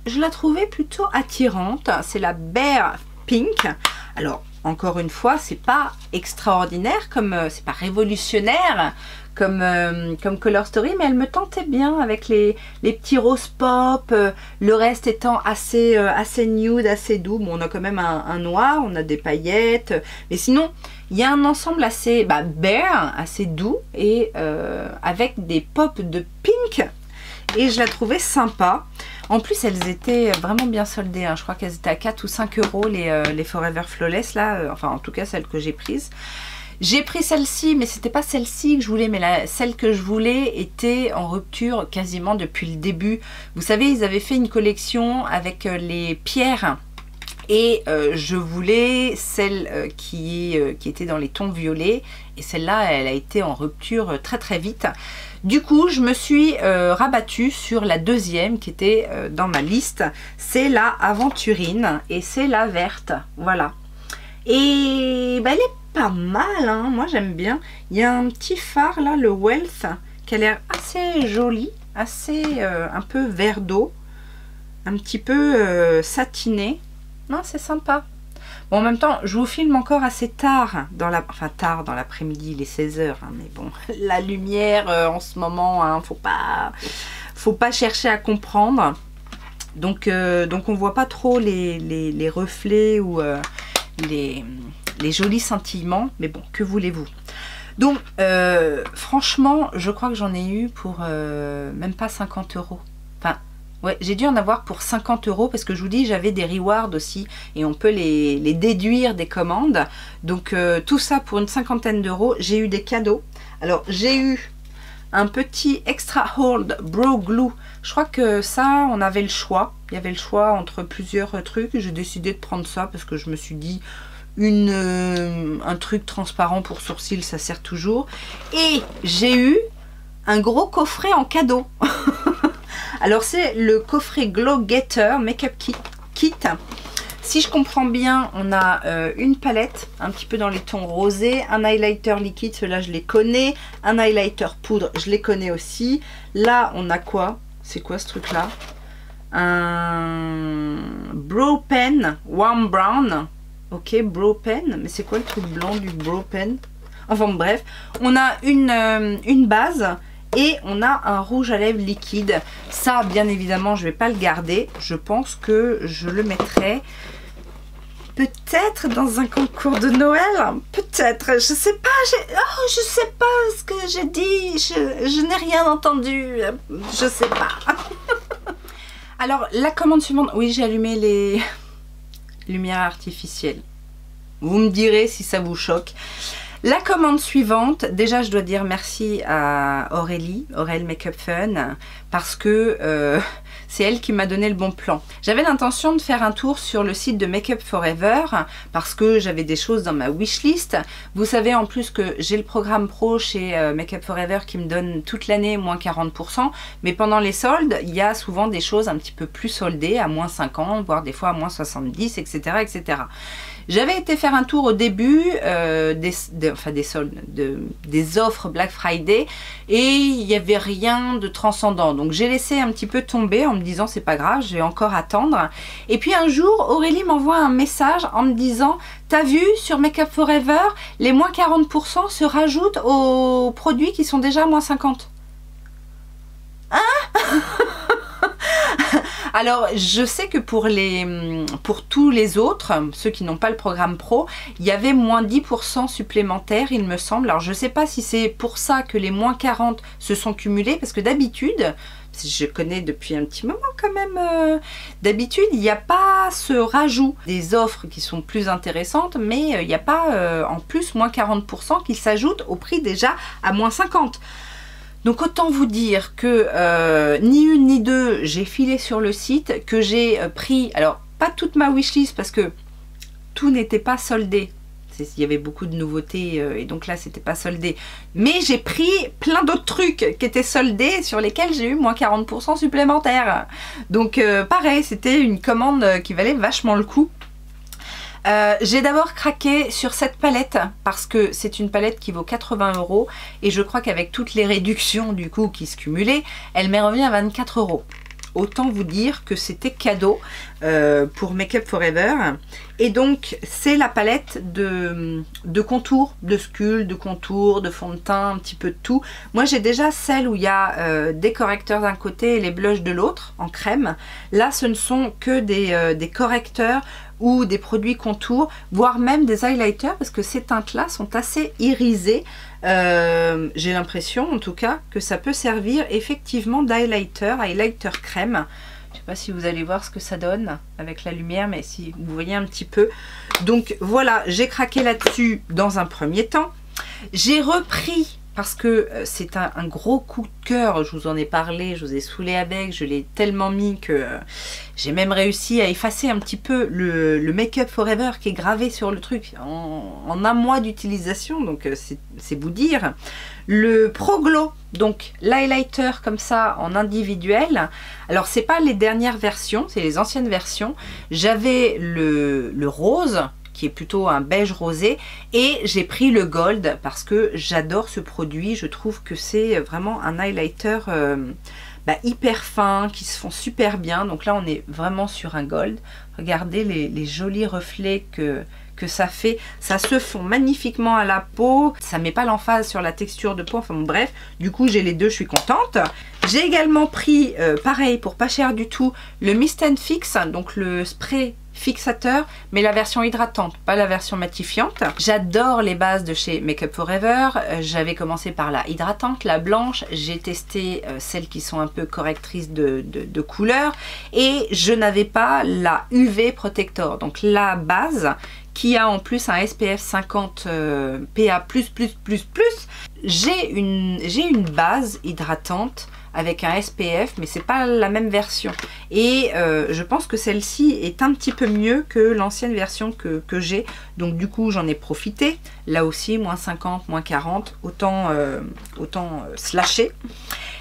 je la trouvais plutôt attirante. C'est la Bare Pink. Alors, encore une fois, c'est pas extraordinaire, c'est pas révolutionnaire comme Color Story, mais elle me tentait bien avec les petits roses pop, le reste étant assez nude, assez doux. Bon, on a quand même un noir, on a des paillettes, mais sinon, il y a un ensemble assez bare, assez doux, et avec des pops de pink, et je la trouvais sympa. En plus, elles étaient vraiment bien soldées, hein. Je crois qu'elles étaient à 4 ou 5 euros les Forever Flawless, là, enfin en tout cas celles que j'ai prises. J'ai pris celle-ci, mais c'était pas celle-ci que je voulais, mais celle que je voulais était en rupture quasiment depuis le début. Vous savez, ils avaient fait une collection avec les pierres, et je voulais celle qui était dans les tons violets, et celle-là, elle a été en rupture très très vite. Du coup, je me suis rabattue sur la deuxième qui était dans ma liste. C'est la Aventurine, et c'est la verte, voilà. Et elle est pas mal, hein. Moi j'aime bien. Il y a un petit phare là, le Wealth, qui a l'air assez joli, assez un peu vert d'eau, un petit peu satiné. Non, c'est sympa. Bon, en même temps, je vous filme encore assez tard dans l'après-midi, il est 16 h, hein, mais bon, la lumière en ce moment, hein, faut pas chercher à comprendre. Donc on voit pas trop les reflets ou les jolis scintillements, mais bon, que voulez-vous. Donc franchement, je crois que j'en ai eu pour même pas 50 euros. Enfin, ouais, j'ai dû en avoir pour 50 euros, parce que je vous dis, j'avais des rewards aussi, et on peut les déduire des commandes. Donc tout ça pour une cinquantaine d'euros. J'ai eu des cadeaux. Alors j'ai eu un petit Extra Hold Brow Glue. Je crois que ça, on avait le choix. Il y avait le choix entre plusieurs trucs. J'ai décidé de prendre ça parce que je me suis dit, un truc transparent pour sourcils, ça sert toujours. Et j'ai eu un gros coffret en cadeau. Alors c'est le coffret Glow Getter Makeup Kit. Si je comprends bien, on a une palette un petit peu dans les tons rosés, un highlighter liquide, ceux-là je les connais, un highlighter poudre, je les connais aussi. Là on a quoi? C'est quoi ce truc là? Un Brow Pen Warm Brown. Ok, Brow Pen, mais c'est quoi le truc blanc du Brow Pen? Enfin bref, on a une base et on a un rouge à lèvres liquide. Ça, bien évidemment, je vais pas le garder. Je pense que je le mettrai peut-être dans un concours de Noël. Peut-être, je sais pas. Je sais pas ce que j'ai dit. Je n'ai rien entendu. Je sais pas. Alors, la commande suivante. Oui, j'ai allumé les lumière artificielle. Vous me direz si ça vous choque. La commande suivante, déjà je dois dire merci à Aurélie Makeup Fun, parce que c'est elle qui m'a donné le bon plan. J'avais l'intention de faire un tour sur le site de Make Up For Ever, parce que j'avais des choses dans ma wishlist. Vous savez en plus que j'ai le programme pro chez Make Up For Ever qui me donne toute l'année moins 40%, mais pendant les soldes, il y a souvent des choses un petit peu plus soldées, à moins 50, voire des fois à moins 70, etc. etc. J'avais été faire un tour au début des soldes, des offres Black Friday, et il n'y avait rien de transcendant. Donc j'ai laissé un petit peu tomber en me disant c'est pas grave, je vais encore attendre. Et puis un jour, Aurélie m'envoie un message en me disant t'as vu sur Make Up For Ever, les moins 40% se rajoutent aux produits qui sont déjà à moins 50. Hein? Alors, je sais que pour tous les autres, ceux qui n'ont pas le programme pro, il y avait moins 10% supplémentaires, il me semble. Alors, je ne sais pas si c'est pour ça que les moins 40 se sont cumulés, parce que d'habitude, je connais depuis un petit moment quand même, d'habitude, il n'y a pas ce rajout des offres qui sont plus intéressantes, mais il n'y a pas en plus moins 40% qui s'ajoutent au prix déjà à moins 50. Donc autant vous dire que ni une ni deux, j'ai filé sur le site, que j'ai pris, alors pas toute ma wishlist parce que tout n'était pas soldé. Il y avait beaucoup de nouveautés et donc là c'était pas soldé. Mais j'ai pris plein d'autres trucs qui étaient soldés sur lesquels j'ai eu moins 40% supplémentaires. Donc pareil, c'était une commande qui valait vachement le coup. J'ai d'abord craqué sur cette palette parce que c'est une palette qui vaut 80 € et je crois qu'avec toutes les réductions du coup qui se cumulaient, elle m'est revenue à 24 €. autant vous dire que c'était cadeau pour Make Up For Ever. Et donc c'est la palette de contours, de sculpte, de contours, de fond de teint, un petit peu de tout. Moi j'ai déjà celle où il y a des correcteurs d'un côté et les blushs de l'autre en crème. Là ce ne sont que des correcteurs ou des produits contours, voire même des highlighters, parce que ces teintes-là sont assez irisées. J'ai l'impression, en tout cas, que ça peut servir effectivement d'highlighter, highlighter crème. Je ne sais pas si vous allez voir ce que ça donne avec la lumière, mais si vous voyez un petit peu. Donc voilà, j'ai craqué là-dessus dans un premier temps. J'ai repris, parce que c'est un gros coup de cœur, je vous en ai parlé, je vous ai saoulé avec, je l'ai tellement mis que j'ai même réussi à effacer un petit peu le Make Up For Ever qui est gravé sur le truc en un mois d'utilisation, donc c'est vous dire. Le Pro Glow, donc l'highlighter comme ça en individuel. Alors c'est pas les dernières versions, c'est les anciennes versions. J'avais le rose, qui est plutôt un beige rosé, et j'ai pris le gold parce que j'adore ce produit. Je trouve que c'est vraiment un highlighter hyper fin, qui se font super bien. Donc là on est vraiment sur un gold. Regardez les jolis reflets que ça fait. Ça se fond magnifiquement à la peau, ça met pas l'emphase sur la texture de peau, enfin bon, bref, du coup j'ai les deux, je suis contente. J'ai également pris, pareil, pour pas cher du tout, le Mist and Fix, donc le spray fixateur, mais la version hydratante, pas la version matifiante. J'adore les bases de chez Make Up For Ever. J'avais commencé par la hydratante, la blanche. J'ai testé celles qui sont un peu correctrices de couleur, et je n'avais pas la UV Protector, donc la base qui a en plus un SPF 50 PA++++. J'ai une base hydratante avec un SPF, mais c'est pas la même version. Et je pense que celle-ci est un petit peu mieux que l'ancienne version que j'ai. Donc du coup, j'en ai profité. Là aussi, moins 50, moins 40, autant slasher.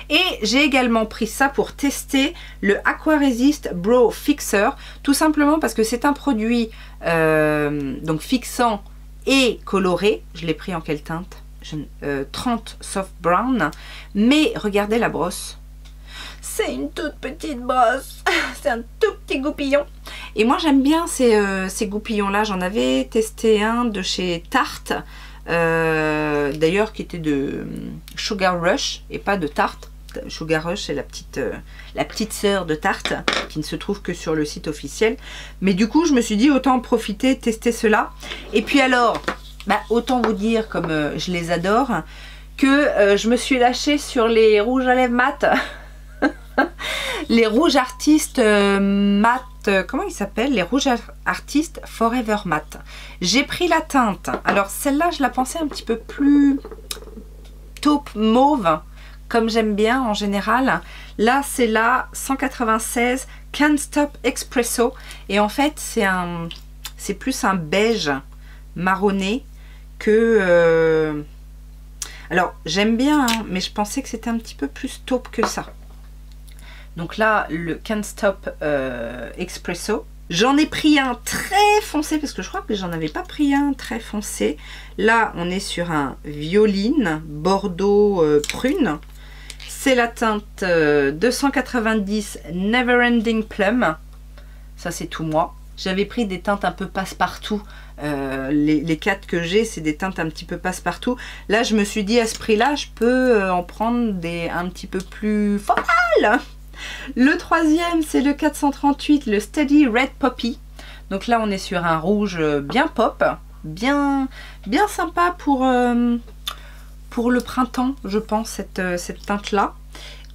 Et j'ai également pris ça pour tester le Aqua Resist Brow Fixer, tout simplement parce que c'est un produit donc fixant et coloré. Je l'ai pris en quelle teinte? 30 Soft Brown. Mais regardez la brosse. C'est une toute petite brosse. C'est un tout petit goupillon. Et moi j'aime bien ces goupillons là. J'en avais testé un de chez Tarte. D'ailleurs qui était de Sugar Rush et pas de Tarte. Sugar Rush c'est la petite sœur de Tarte qui ne se trouve que sur le site officiel. Mais du coup je me suis dit autant en profiter, tester cela. Et puis alors, autant vous dire comme je les adore, que je me suis lâchée sur les rouges à lèvres mat. Les rouges artistes mat, comment ils s'appellent? Les rouges artistes Forever Matte. J'ai pris la teinte. Alors celle-là je la pensais un petit peu plus taupe mauve, comme j'aime bien en général. Là c'est la 196 Can't Stop Espresso, et en fait c'est plus un beige marronné que alors j'aime bien hein, mais je pensais que c'était un petit peu plus taupe que ça. Donc là le Can't Stop Espresso, j'en ai pris un très foncé parce que je crois que j'en avais pas pris un très foncé. Là on est sur un violine bordeaux prune. C'est la teinte 290 Neverending Plum. Ça c'est tout moi. J'avais pris des teintes un peu passe-partout. Les 4 que j'ai, c'est des teintes un petit peu passe-partout. Là, je me suis dit, à ce prix-là, je peux en prendre des un petit peu plus formales. Le troisième, c'est le 438, le Steady Red Poppy. Donc là, on est sur un rouge bien pop, bien sympa pour le printemps, je pense, cette teinte-là.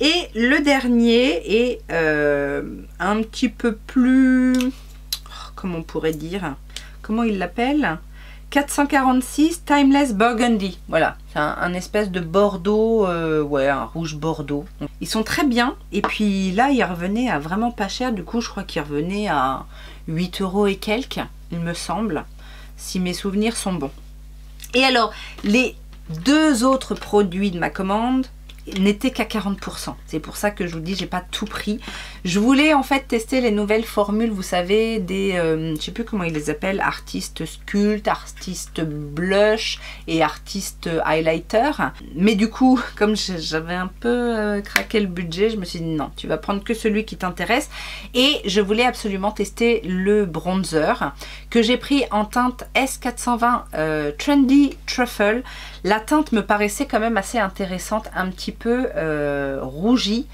Et le dernier est un petit peu plus... comment on pourrait dire, comment il l'appelle, 446 Timeless Burgundy. Voilà, c'est un espèce de bordeaux, ouais, un rouge bordeaux. Ils sont très bien, et puis là il revenait à vraiment pas cher. Du coup je crois qu'il revenait à 8 € et quelques, il me semble, si mes souvenirs sont bons. Et alors les deux autres produits de ma commande, n'était qu'à 40%. C'est pour ça que je vous dis, j'ai pas tout pris. Je voulais en fait tester les nouvelles formules, vous savez, des, je sais plus comment ils les appellent, artistes sculpt, artistes blush et artistes highlighter. Mais du coup, comme j'avais un peu craqué le budget, je me suis dit non, tu vas prendre que celui qui t'intéresse. Et je voulais absolument tester le bronzer que j'ai pris en teinte S420 Trendy Truffle. La teinte me paraissait quand même assez intéressante, un petit peu rougie.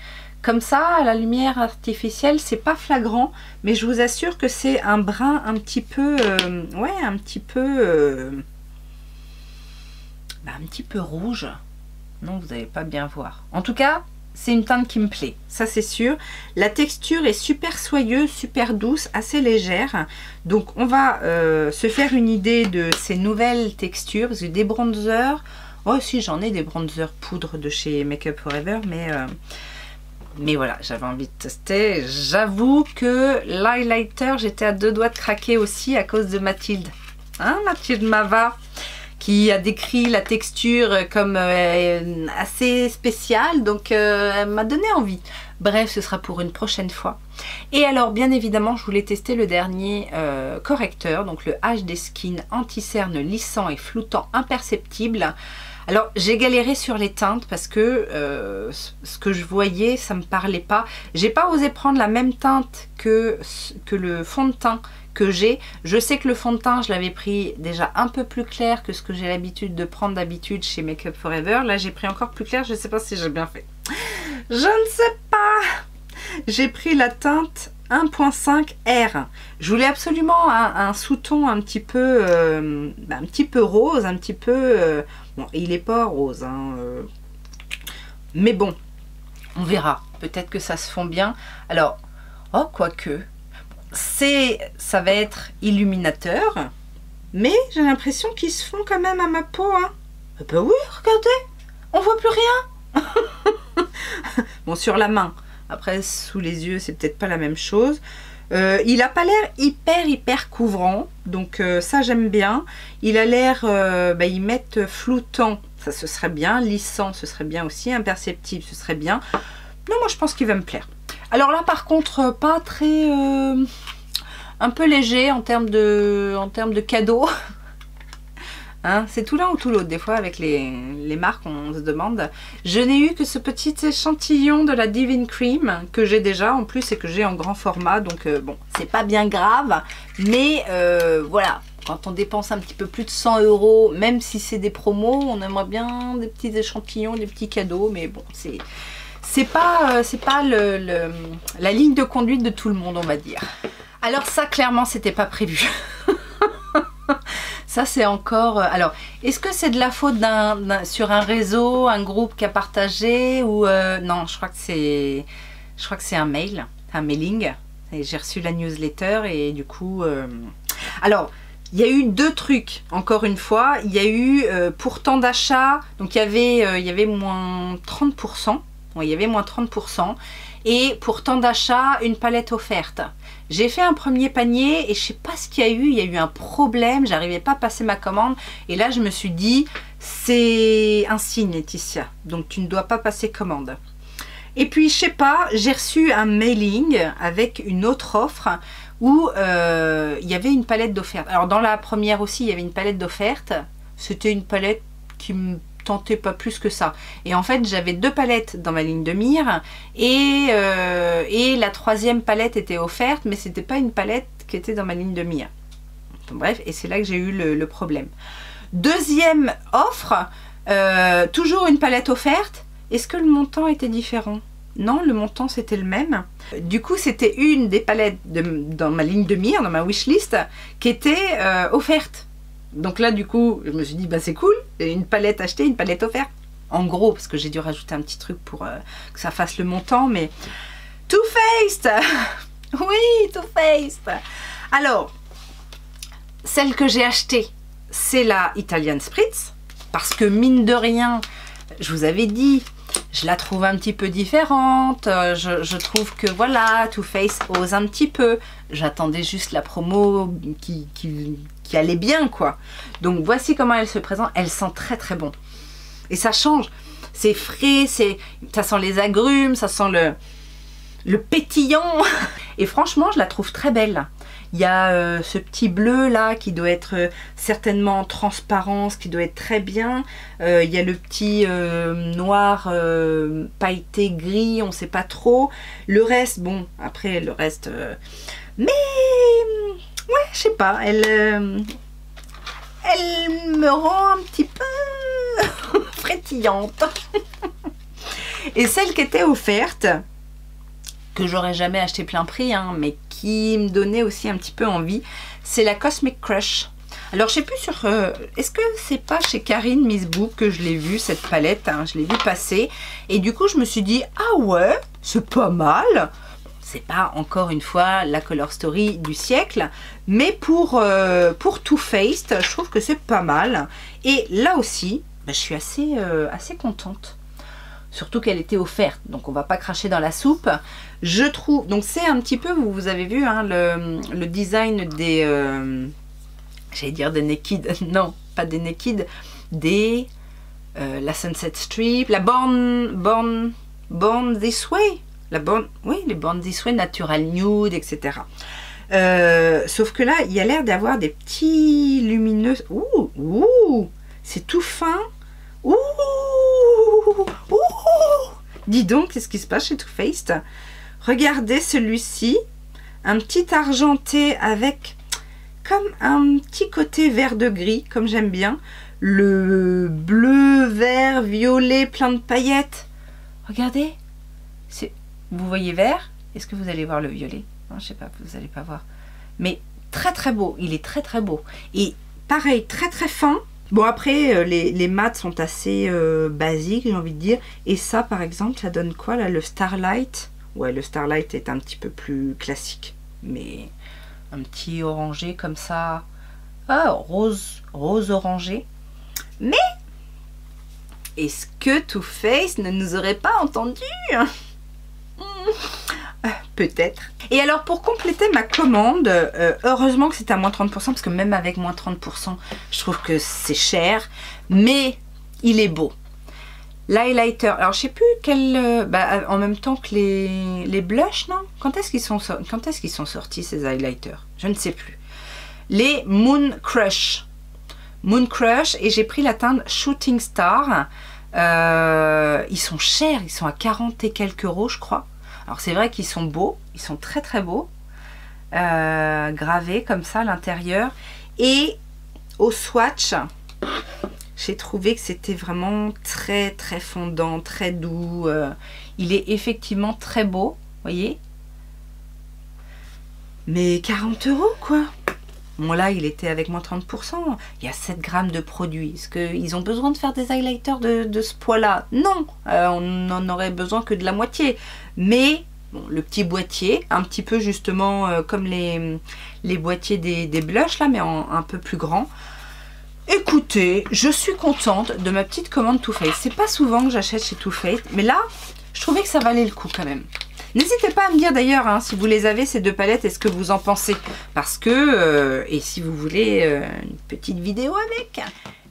Comme ça, à la lumière artificielle, c'est pas flagrant, mais je vous assure que c'est un brun un petit peu, ouais, un petit peu rouge. Non, vous n'allez pas bien voir. En tout cas, c'est une teinte qui me plaît, ça c'est sûr. La texture est super soyeuse, super douce, assez légère. Donc on va se faire une idée de ces nouvelles textures. Parce que des bronzers, oh si j'en ai des bronzers poudre de chez Make Up For Ever, mais voilà, j'avais envie de tester. J'avoue que l'highlighter, j'étais à deux doigts de craquer aussi à cause de Mathilde. Hein, Mathilde Mava, qui a décrit la texture comme assez spéciale, donc elle m'a donné envie. Bref, ce sera pour une prochaine fois. Et alors, bien évidemment, je voulais tester le dernier correcteur, donc le HD Skin anti-cerne lissant et floutant imperceptible. Alors, j'ai galéré sur les teintes parce que ce que je voyais, ça me parlait pas. J'ai pas osé prendre la même teinte que le fond de teint que j'ai. Je sais que le fond de teint, je l'avais pris déjà un peu plus clair que ce que j'ai l'habitude de prendre d'habitude chez Make Up For Ever. Là, j'ai pris encore plus clair. Je sais pas si j'ai bien fait. Je ne sais pas. J'ai pris la teinte 1.5 R. Je voulais absolument un sous-ton un petit peu rose, un petit peu... bon, il n'est pas rose, hein, mais bon, on verra. Peut-être que ça se fond bien. Alors, oh, quoique, ça va être illuminateur, mais j'ai l'impression qu'ils se font quand même à ma peau. Hein. Eh ben oui, regardez, on voit plus rien. Bon, sur la main. Après, sous les yeux, c'est peut-être pas la même chose. Il n'a pas l'air hyper couvrant, donc ça j'aime bien. Il a l'air, ils mettent floutant, ça ce serait bien. Lissant, ce serait bien aussi. Imperceptible, ce serait bien. Non, moi je pense qu'il va me plaire. Alors là, par contre, pas très... un peu léger en termes de cadeaux. Hein, c'est tout l'un ou tout l'autre. Des fois, avec les marques, on se demande. Je n'ai eu que ce petit échantillon de la Divine Cream que j'ai déjà en plus et que j'ai en grand format. Donc, bon, c'est pas bien grave. Mais voilà, quand on dépense un petit peu plus de 100 €, même si c'est des promos, on aimerait bien des petits échantillons, des petits cadeaux. Mais bon, c'est pas la ligne de conduite de tout le monde, on va dire. Alors ça, clairement, c'était pas prévu. Ça, c'est encore... alors, est-ce que c'est de la faute sur un réseau, un groupe qui a partagé ou... non, je crois que c'est un mail, un mailing. J'ai reçu la newsletter et du coup... alors, il y a eu deux trucs, encore une fois. Il y a eu, pour tant d'achats, donc il y avait moins 30%. Bon, il y avait moins 30%. Et pour tant d'achats, une palette offerte. J'ai fait un premier panier et je sais pas ce qu'il y a eu. Il y a eu un problème, j'arrivais pas à passer ma commande. Et là, je me suis dit, c'est un signe, Laetitia. Donc, tu ne dois pas passer commande. Et puis, je sais pas, j'ai reçu un mailing avec une autre offre où il y avait une palette d'offerte. Alors, dans la première aussi, il y avait une palette d'offerte. C'était une palette qui me tentait pas plus que ça. Et en fait, j'avais deux palettes dans ma ligne de mire et la troisième palette était offerte, mais c'était pas une palette qui était dans ma ligne de mire. Donc, bref, et c'est là que j'ai eu le problème. Deuxième offre, toujours une palette offerte. Est-ce que le montant était différent? Non, le montant c'était le même. Du coup, c'était une des palettes dans ma ligne de mire, dans ma wishlist, qui était offerte. Donc là, du coup, je me suis dit, bah c'est cool, une palette achetée, une palette offerte. En gros, parce que j'ai dû rajouter un petit truc pour que ça fasse le montant, mais... Too Faced. Oui, Too Faced. Alors, celle que j'ai achetée, c'est la Italian Spritz, parce que mine de rien, je vous avais dit, je la trouve un petit peu différente. Je trouve que voilà, Too Faced ose un petit peu. J'attendais juste la promo qui allait bien, quoi. Donc voici comment elle se présente. Elle sent très très bon. Et ça change. c'est frais, ça sent les agrumes, ça sent le pétillant. Et franchement, je la trouve très belle. Il y a ce petit bleu là qui doit être certainement en transparence, qui doit être très bien. Il y a le petit noir pailleté gris, on ne sait pas trop. Le reste, bon, après le reste... mais ouais, je sais pas, elle me rend un petit peu frétillante. Et celle qui était offerte, que j'aurais jamais acheté plein prix, hein, mais qui me donnait aussi un petit peu envie, c'est la Cosmic Crush. Alors je sais plus sur... est-ce que c'est pas chez Karine Miss Book que je l'ai vue cette palette, hein, je l'ai vue passer, et du coup je me suis dit, ah ouais, c'est pas mal. C'est pas encore une fois la color story du siècle, mais pour Too Faced, je trouve que c'est pas mal. Et là aussi, bah, je suis assez contente. Surtout qu'elle était offerte, donc on va pas cracher dans la soupe. Je trouve, donc c'est un petit peu, vous avez vu hein, le design des, j'allais dire des Naked, non, pas des Naked, des, la Sunset Strip, la Born This Way, oui, les Born This Way, Natural Nude, etc. Sauf que là, il y a l'air d'avoir des petits lumineux, ouh, c'est tout fin, ouh. Dis donc, qu'est-ce qui se passe chez Too Faced? Regardez celui-ci, un petit argenté avec comme un petit côté vert de gris, comme j'aime bien. Le bleu, vert, violet, plein de paillettes. Regardez, vous voyez vert? Est-ce que vous allez voir le violet? Non, je sais pas, vous n'allez pas voir. Mais très très beau, il est très très beau. Et pareil, très très fin. Bon après, les mats sont assez basiques, j'ai envie de dire. Et ça, par exemple, ça donne quoi là? Le Starlight. Ouais, le Starlight est un petit peu plus classique. Mais un petit orangé comme ça. Ah, rose orangé. Mais, est-ce que Too Faced ne nous aurait pas entendu? Peut-être. Et alors pour compléter ma commande, heureusement que c'était à moins 30%, parce que même avec moins 30%, je trouve que c'est cher, mais il est beau. L'highlighter, alors je sais plus quel, en même temps que les blushs, non? Quand est-ce qu'ils sont sortis ces highlighters? Je ne sais plus. Les Moon Crush. Moon Crush, et j'ai pris la teinte Shooting Star. Ils sont chers, ils sont à 40 et quelques euros, je crois. Alors c'est vrai qu'ils sont beaux, ils sont très très beaux, gravés comme ça à l'intérieur. Et au swatch, j'ai trouvé que c'était vraiment très très fondant, très doux. Il est effectivement très beau, voyez. Mais 40 euros quoi. Bon là il était avec moins 30%, il y a 7 grammes de produit. Est-ce qu'ils ont besoin de faire des highlighters de ce poids-là? Non, on n'en aurait besoin que de la moitié. Mais bon, le petit boîtier, un petit peu justement comme les boîtiers des blushs là, mais un peu plus grand. Écoutez, je suis contente de ma petite commande Too Faced. C'est pas souvent que j'achète chez Too Faced, mais là, je trouvais que ça valait le coup quand même. N'hésitez pas à me dire d'ailleurs, hein, si vous les avez ces deux palettes, est-ce que vous en pensez? Parce que, et si vous voulez une petite vidéo avec.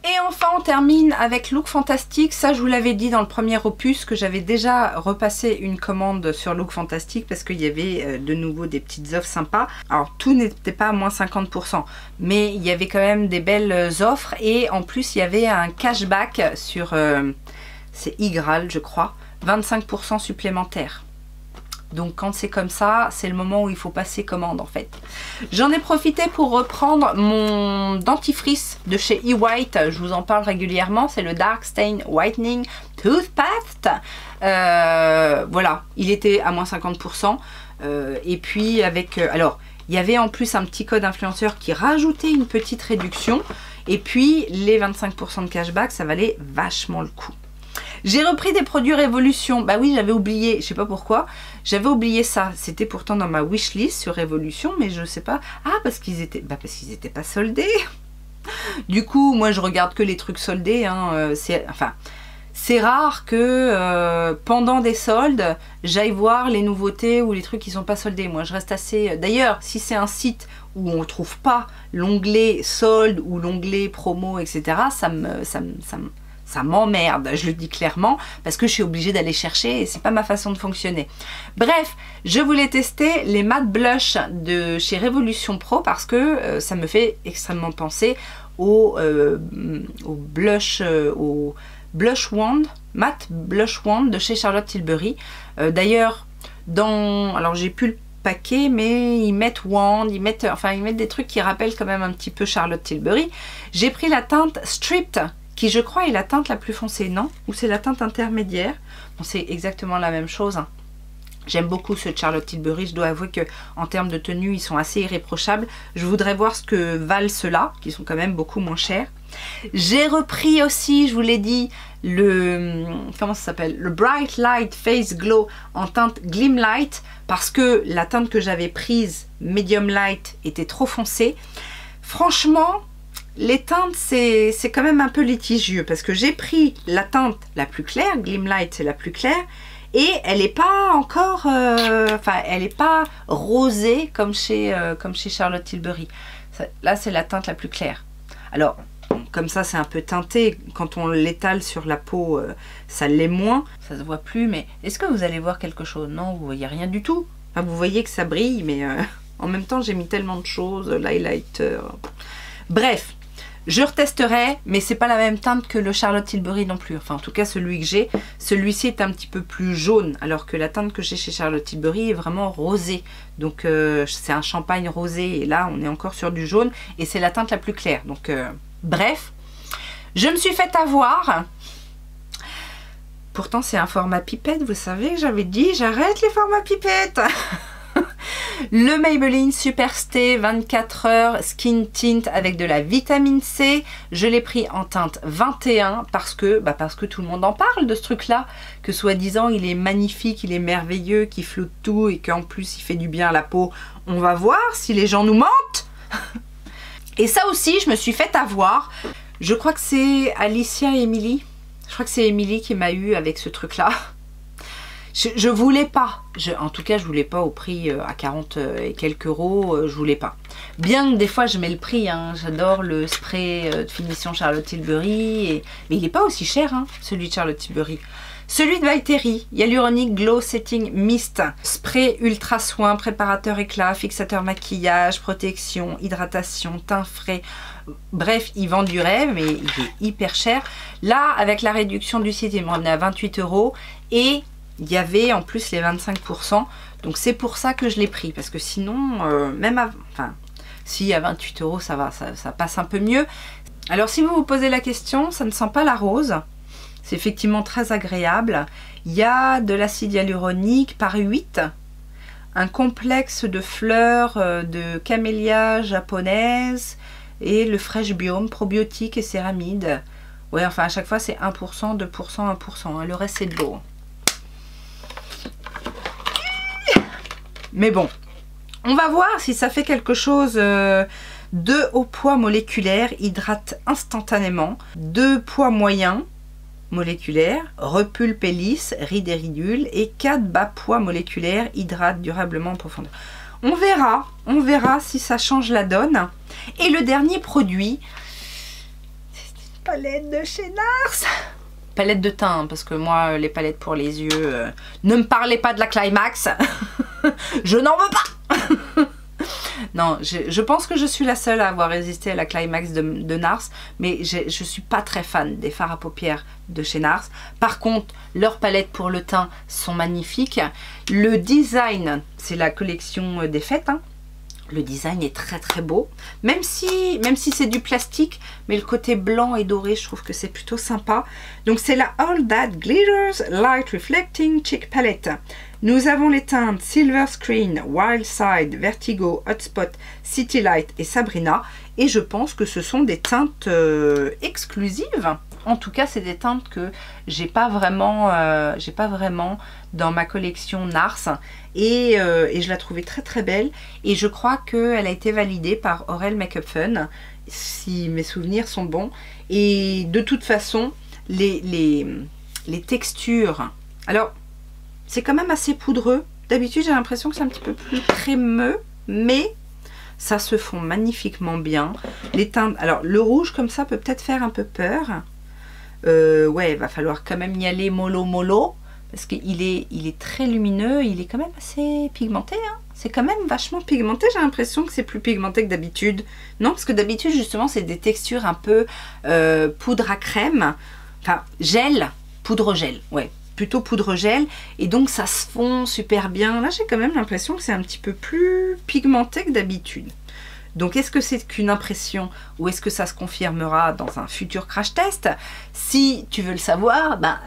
Et enfin, on termine avec Look Fantastic. Ça, je vous l'avais dit dans le premier opus, que j'avais déjà repassé une commande sur Look Fantastic parce qu'il y avait de nouveau des petites offres sympas. Alors, tout n'était pas à moins 50%, mais il y avait quand même des belles offres. Et en plus, il y avait un cashback sur, c'est Igral, je crois, 25% supplémentaire. Donc quand c'est comme ça, c'est le moment où il faut passer commande en fait. J'en ai profité pour reprendre mon dentifrice de chez eWhite. Je vous en parle régulièrement. C'est le Dark Stain Whitening Toothpaste. Voilà, il était à moins 50%. Et puis avec... alors, il y avait en plus un petit code influenceur qui rajoutait une petite réduction. Et puis les 25% de cashback, ça valait vachement le coup. J'ai repris des produits Révolution. Bah oui, j'avais oublié, je sais pas pourquoi, j'avais oublié ça. C'était pourtant dans ma wishlist sur Révolution, mais je sais pas. Ah, parce qu'ils étaient, parce qu'ils étaient pas soldés. Du coup, moi je regarde que les trucs soldés. Hein. C'est rare que pendant des soldes, j'aille voir les nouveautés ou les trucs qui sont pas soldés. Moi, je reste assez. D'ailleurs, si c'est un site où on trouve pas l'onglet solde ou l'onglet promo, etc., ça ça m'emmerde, je le dis clairement, parce que je suis obligée d'aller chercher et c'est pas ma façon de fonctionner. Bref, je voulais tester les matte blush de chez Révolution Pro parce que ça me fait extrêmement penser au blush wand, matte blush wand de chez Charlotte Tilbury. D'ailleurs, alors j'ai plus le paquet, mais ils mettent wand, ils mettent des trucs qui rappellent quand même un petit peu Charlotte Tilbury. J'ai pris la teinte Stripped, qui je crois est la teinte la plus foncée, non? Ou c'est la teinte intermédiaire? Bon, c'est exactement la même chose, hein. J'aime beaucoup ce Charlotte Tilbury, je dois avouer que en termes de tenue, ils sont assez irréprochables. Je voudrais voir ce que valent ceux-là, qui sont quand même beaucoup moins chers. J'ai repris aussi, je vous l'ai dit, comment ça s'appelle, le Bright Light Face Glow en teinte Glim Light, parce que la teinte que j'avais prise, Medium Light, était trop foncée. Franchement, les teintes, c'est quand même un peu litigieux, parce que j'ai pris la teinte la plus claire, Glim Light c'est la plus claire, et elle n'est pas encore, elle n'est pas rosée comme chez Charlotte Tilbury. Là, c'est la teinte la plus claire. Alors, comme ça, c'est un peu teinté. Quand on l'étale sur la peau, ça l'est moins. Ça se voit plus, mais est-ce que vous allez voir quelque chose? Non, vous voyez rien du tout. Enfin, vous voyez que ça brille, mais en même temps, j'ai mis tellement de choses, l'highlighter. Bref. Je retesterai, mais c'est pas la même teinte que le Charlotte Tilbury non plus. Enfin, en tout cas, celui que j'ai, celui-ci est un petit peu plus jaune, alors que la teinte que j'ai chez Charlotte Tilbury est vraiment rosée. Donc, c'est un champagne rosé, et là, on est encore sur du jaune, et c'est la teinte la plus claire. Donc, bref, je me suis fait avoir. Pourtant, c'est un format pipette, vous savez, j'avais dit, j'arrête les formats pipettes. Le Maybelline Superstay 24 heures Skin Tint avec de la vitamine C. Je l'ai pris en teinte 21 parce que tout le monde en parle de ce truc-là. Que soi-disant, il est magnifique, il est merveilleux, qu'il flotte tout et qu'en plus, il fait du bien à la peau. On va voir si les gens nous mentent. Et ça aussi, je me suis fait avoir. Je crois que c'est Alicia et Emily. Je crois que c'est Emily qui m'a eu avec ce truc-là. Je voulais pas, en tout cas je voulais pas au prix à 40 et quelques euros, je voulais pas. Bien que des fois je mets le prix, hein, j'adore le spray de finition Charlotte Tilbury, mais il n'est pas aussi cher, hein, celui de Charlotte Tilbury. Celui de By Terry, Hyaluronic Glow Setting Mist, spray ultra soin, préparateur éclat, fixateur maquillage, protection, hydratation, teint frais. Bref, il vend du rêve, mais il est hyper cher. Là, avec la réduction du site, il me revenait à 28 euros et il y avait en plus les 25%, donc c'est pour ça que je l'ai pris, parce que sinon, même à, si à 28 euros ça va, ça passe un peu mieux. Alors si vous vous posez la question, ça ne sent pas la rose, c'est effectivement très agréable. Il y a de l'acide hyaluronique par 8, un complexe de fleurs de camélia japonaise et le Fresh Biome, probiotique et céramide. Ouais, enfin à chaque fois c'est 1%, 2%, 1%, hein. Le reste c'est de l'eau. Mais bon, on va voir si ça fait quelque chose de haut poids moléculaire, hydrate instantanément, de poids moyen moléculaire, repulpe et lisse, ride et ridule, et 4 bas poids moléculaire, hydrate durablement en profondeur. On verra si ça change la donne. Et le dernier produit, c'est une palette de chez NARS. Palette de teint, hein, parce que moi, les palettes pour les yeux, ne me parlez pas de la Climax. Je n'en veux pas. Non, je pense que je suis la seule à avoir résisté à la Climax de NARS, mais je suis pas très fan des fards à paupières de chez NARS. Par contre, leurs palettes pour le teint sont magnifiques. Le design, c'est la collection des fêtes, hein. Le design est très très beau, même si c'est du plastique, mais le côté blanc et doré, je trouve que c'est plutôt sympa. Donc c'est la All That Glitters Light Reflecting Cheek Palette. Nous avons les teintes Silver Screen, Wild Side, Vertigo, Hotspot, City Light et Sabrina. Et je pense que ce sont des teintes exclusives. En tout cas, c'est des teintes que j'ai pas vraiment dans ma collection NARS. Et je la trouvais très très belle. Et je crois qu'elle a été validée par Aurel Makeup Fun, si mes souvenirs sont bons. Et de toute façon, les textures... Alors, c'est quand même assez poudreux. D'habitude, j'ai l'impression que c'est un petit peu plus crémeux, mais ça se fond magnifiquement bien. Les teintes... Alors, le rouge comme ça peut peut-être faire un peu peur. ouais, va falloir quand même y aller mollo mollo, parce qu'il est très lumineux, il est quand même assez pigmenté, hein. C'est quand même vachement pigmenté, j'ai l'impression que c'est plus pigmenté que d'habitude. Non, parce que d'habitude, justement, c'est des textures un peu poudre à crème, enfin, gel, poudre gel, ouais, plutôt poudre gel, et donc ça se fond super bien. Là, j'ai quand même l'impression que c'est un petit peu plus pigmenté que d'habitude. Donc, est-ce que c'est qu'une impression ou est-ce que ça se confirmera dans un futur crash test? Si tu veux le savoir, ben,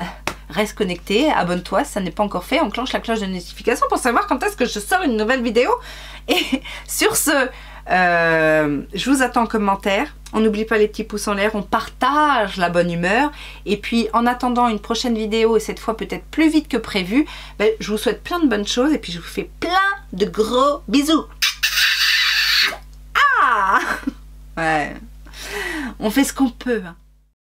reste connecté, abonne-toi si ça n'est pas encore fait, enclenche la cloche de notification pour savoir quand est-ce que je sors une nouvelle vidéo. Et sur ce, je vous attends en commentaire. On n'oublie pas les petits pouces en l'air, on partage la bonne humeur. Et puis, en attendant une prochaine vidéo, et cette fois peut-être plus vite que prévu, ben, je vous souhaite plein de bonnes choses et puis je vous fais plein de gros bisous. Ah ouais, on fait ce qu'on peut, hein.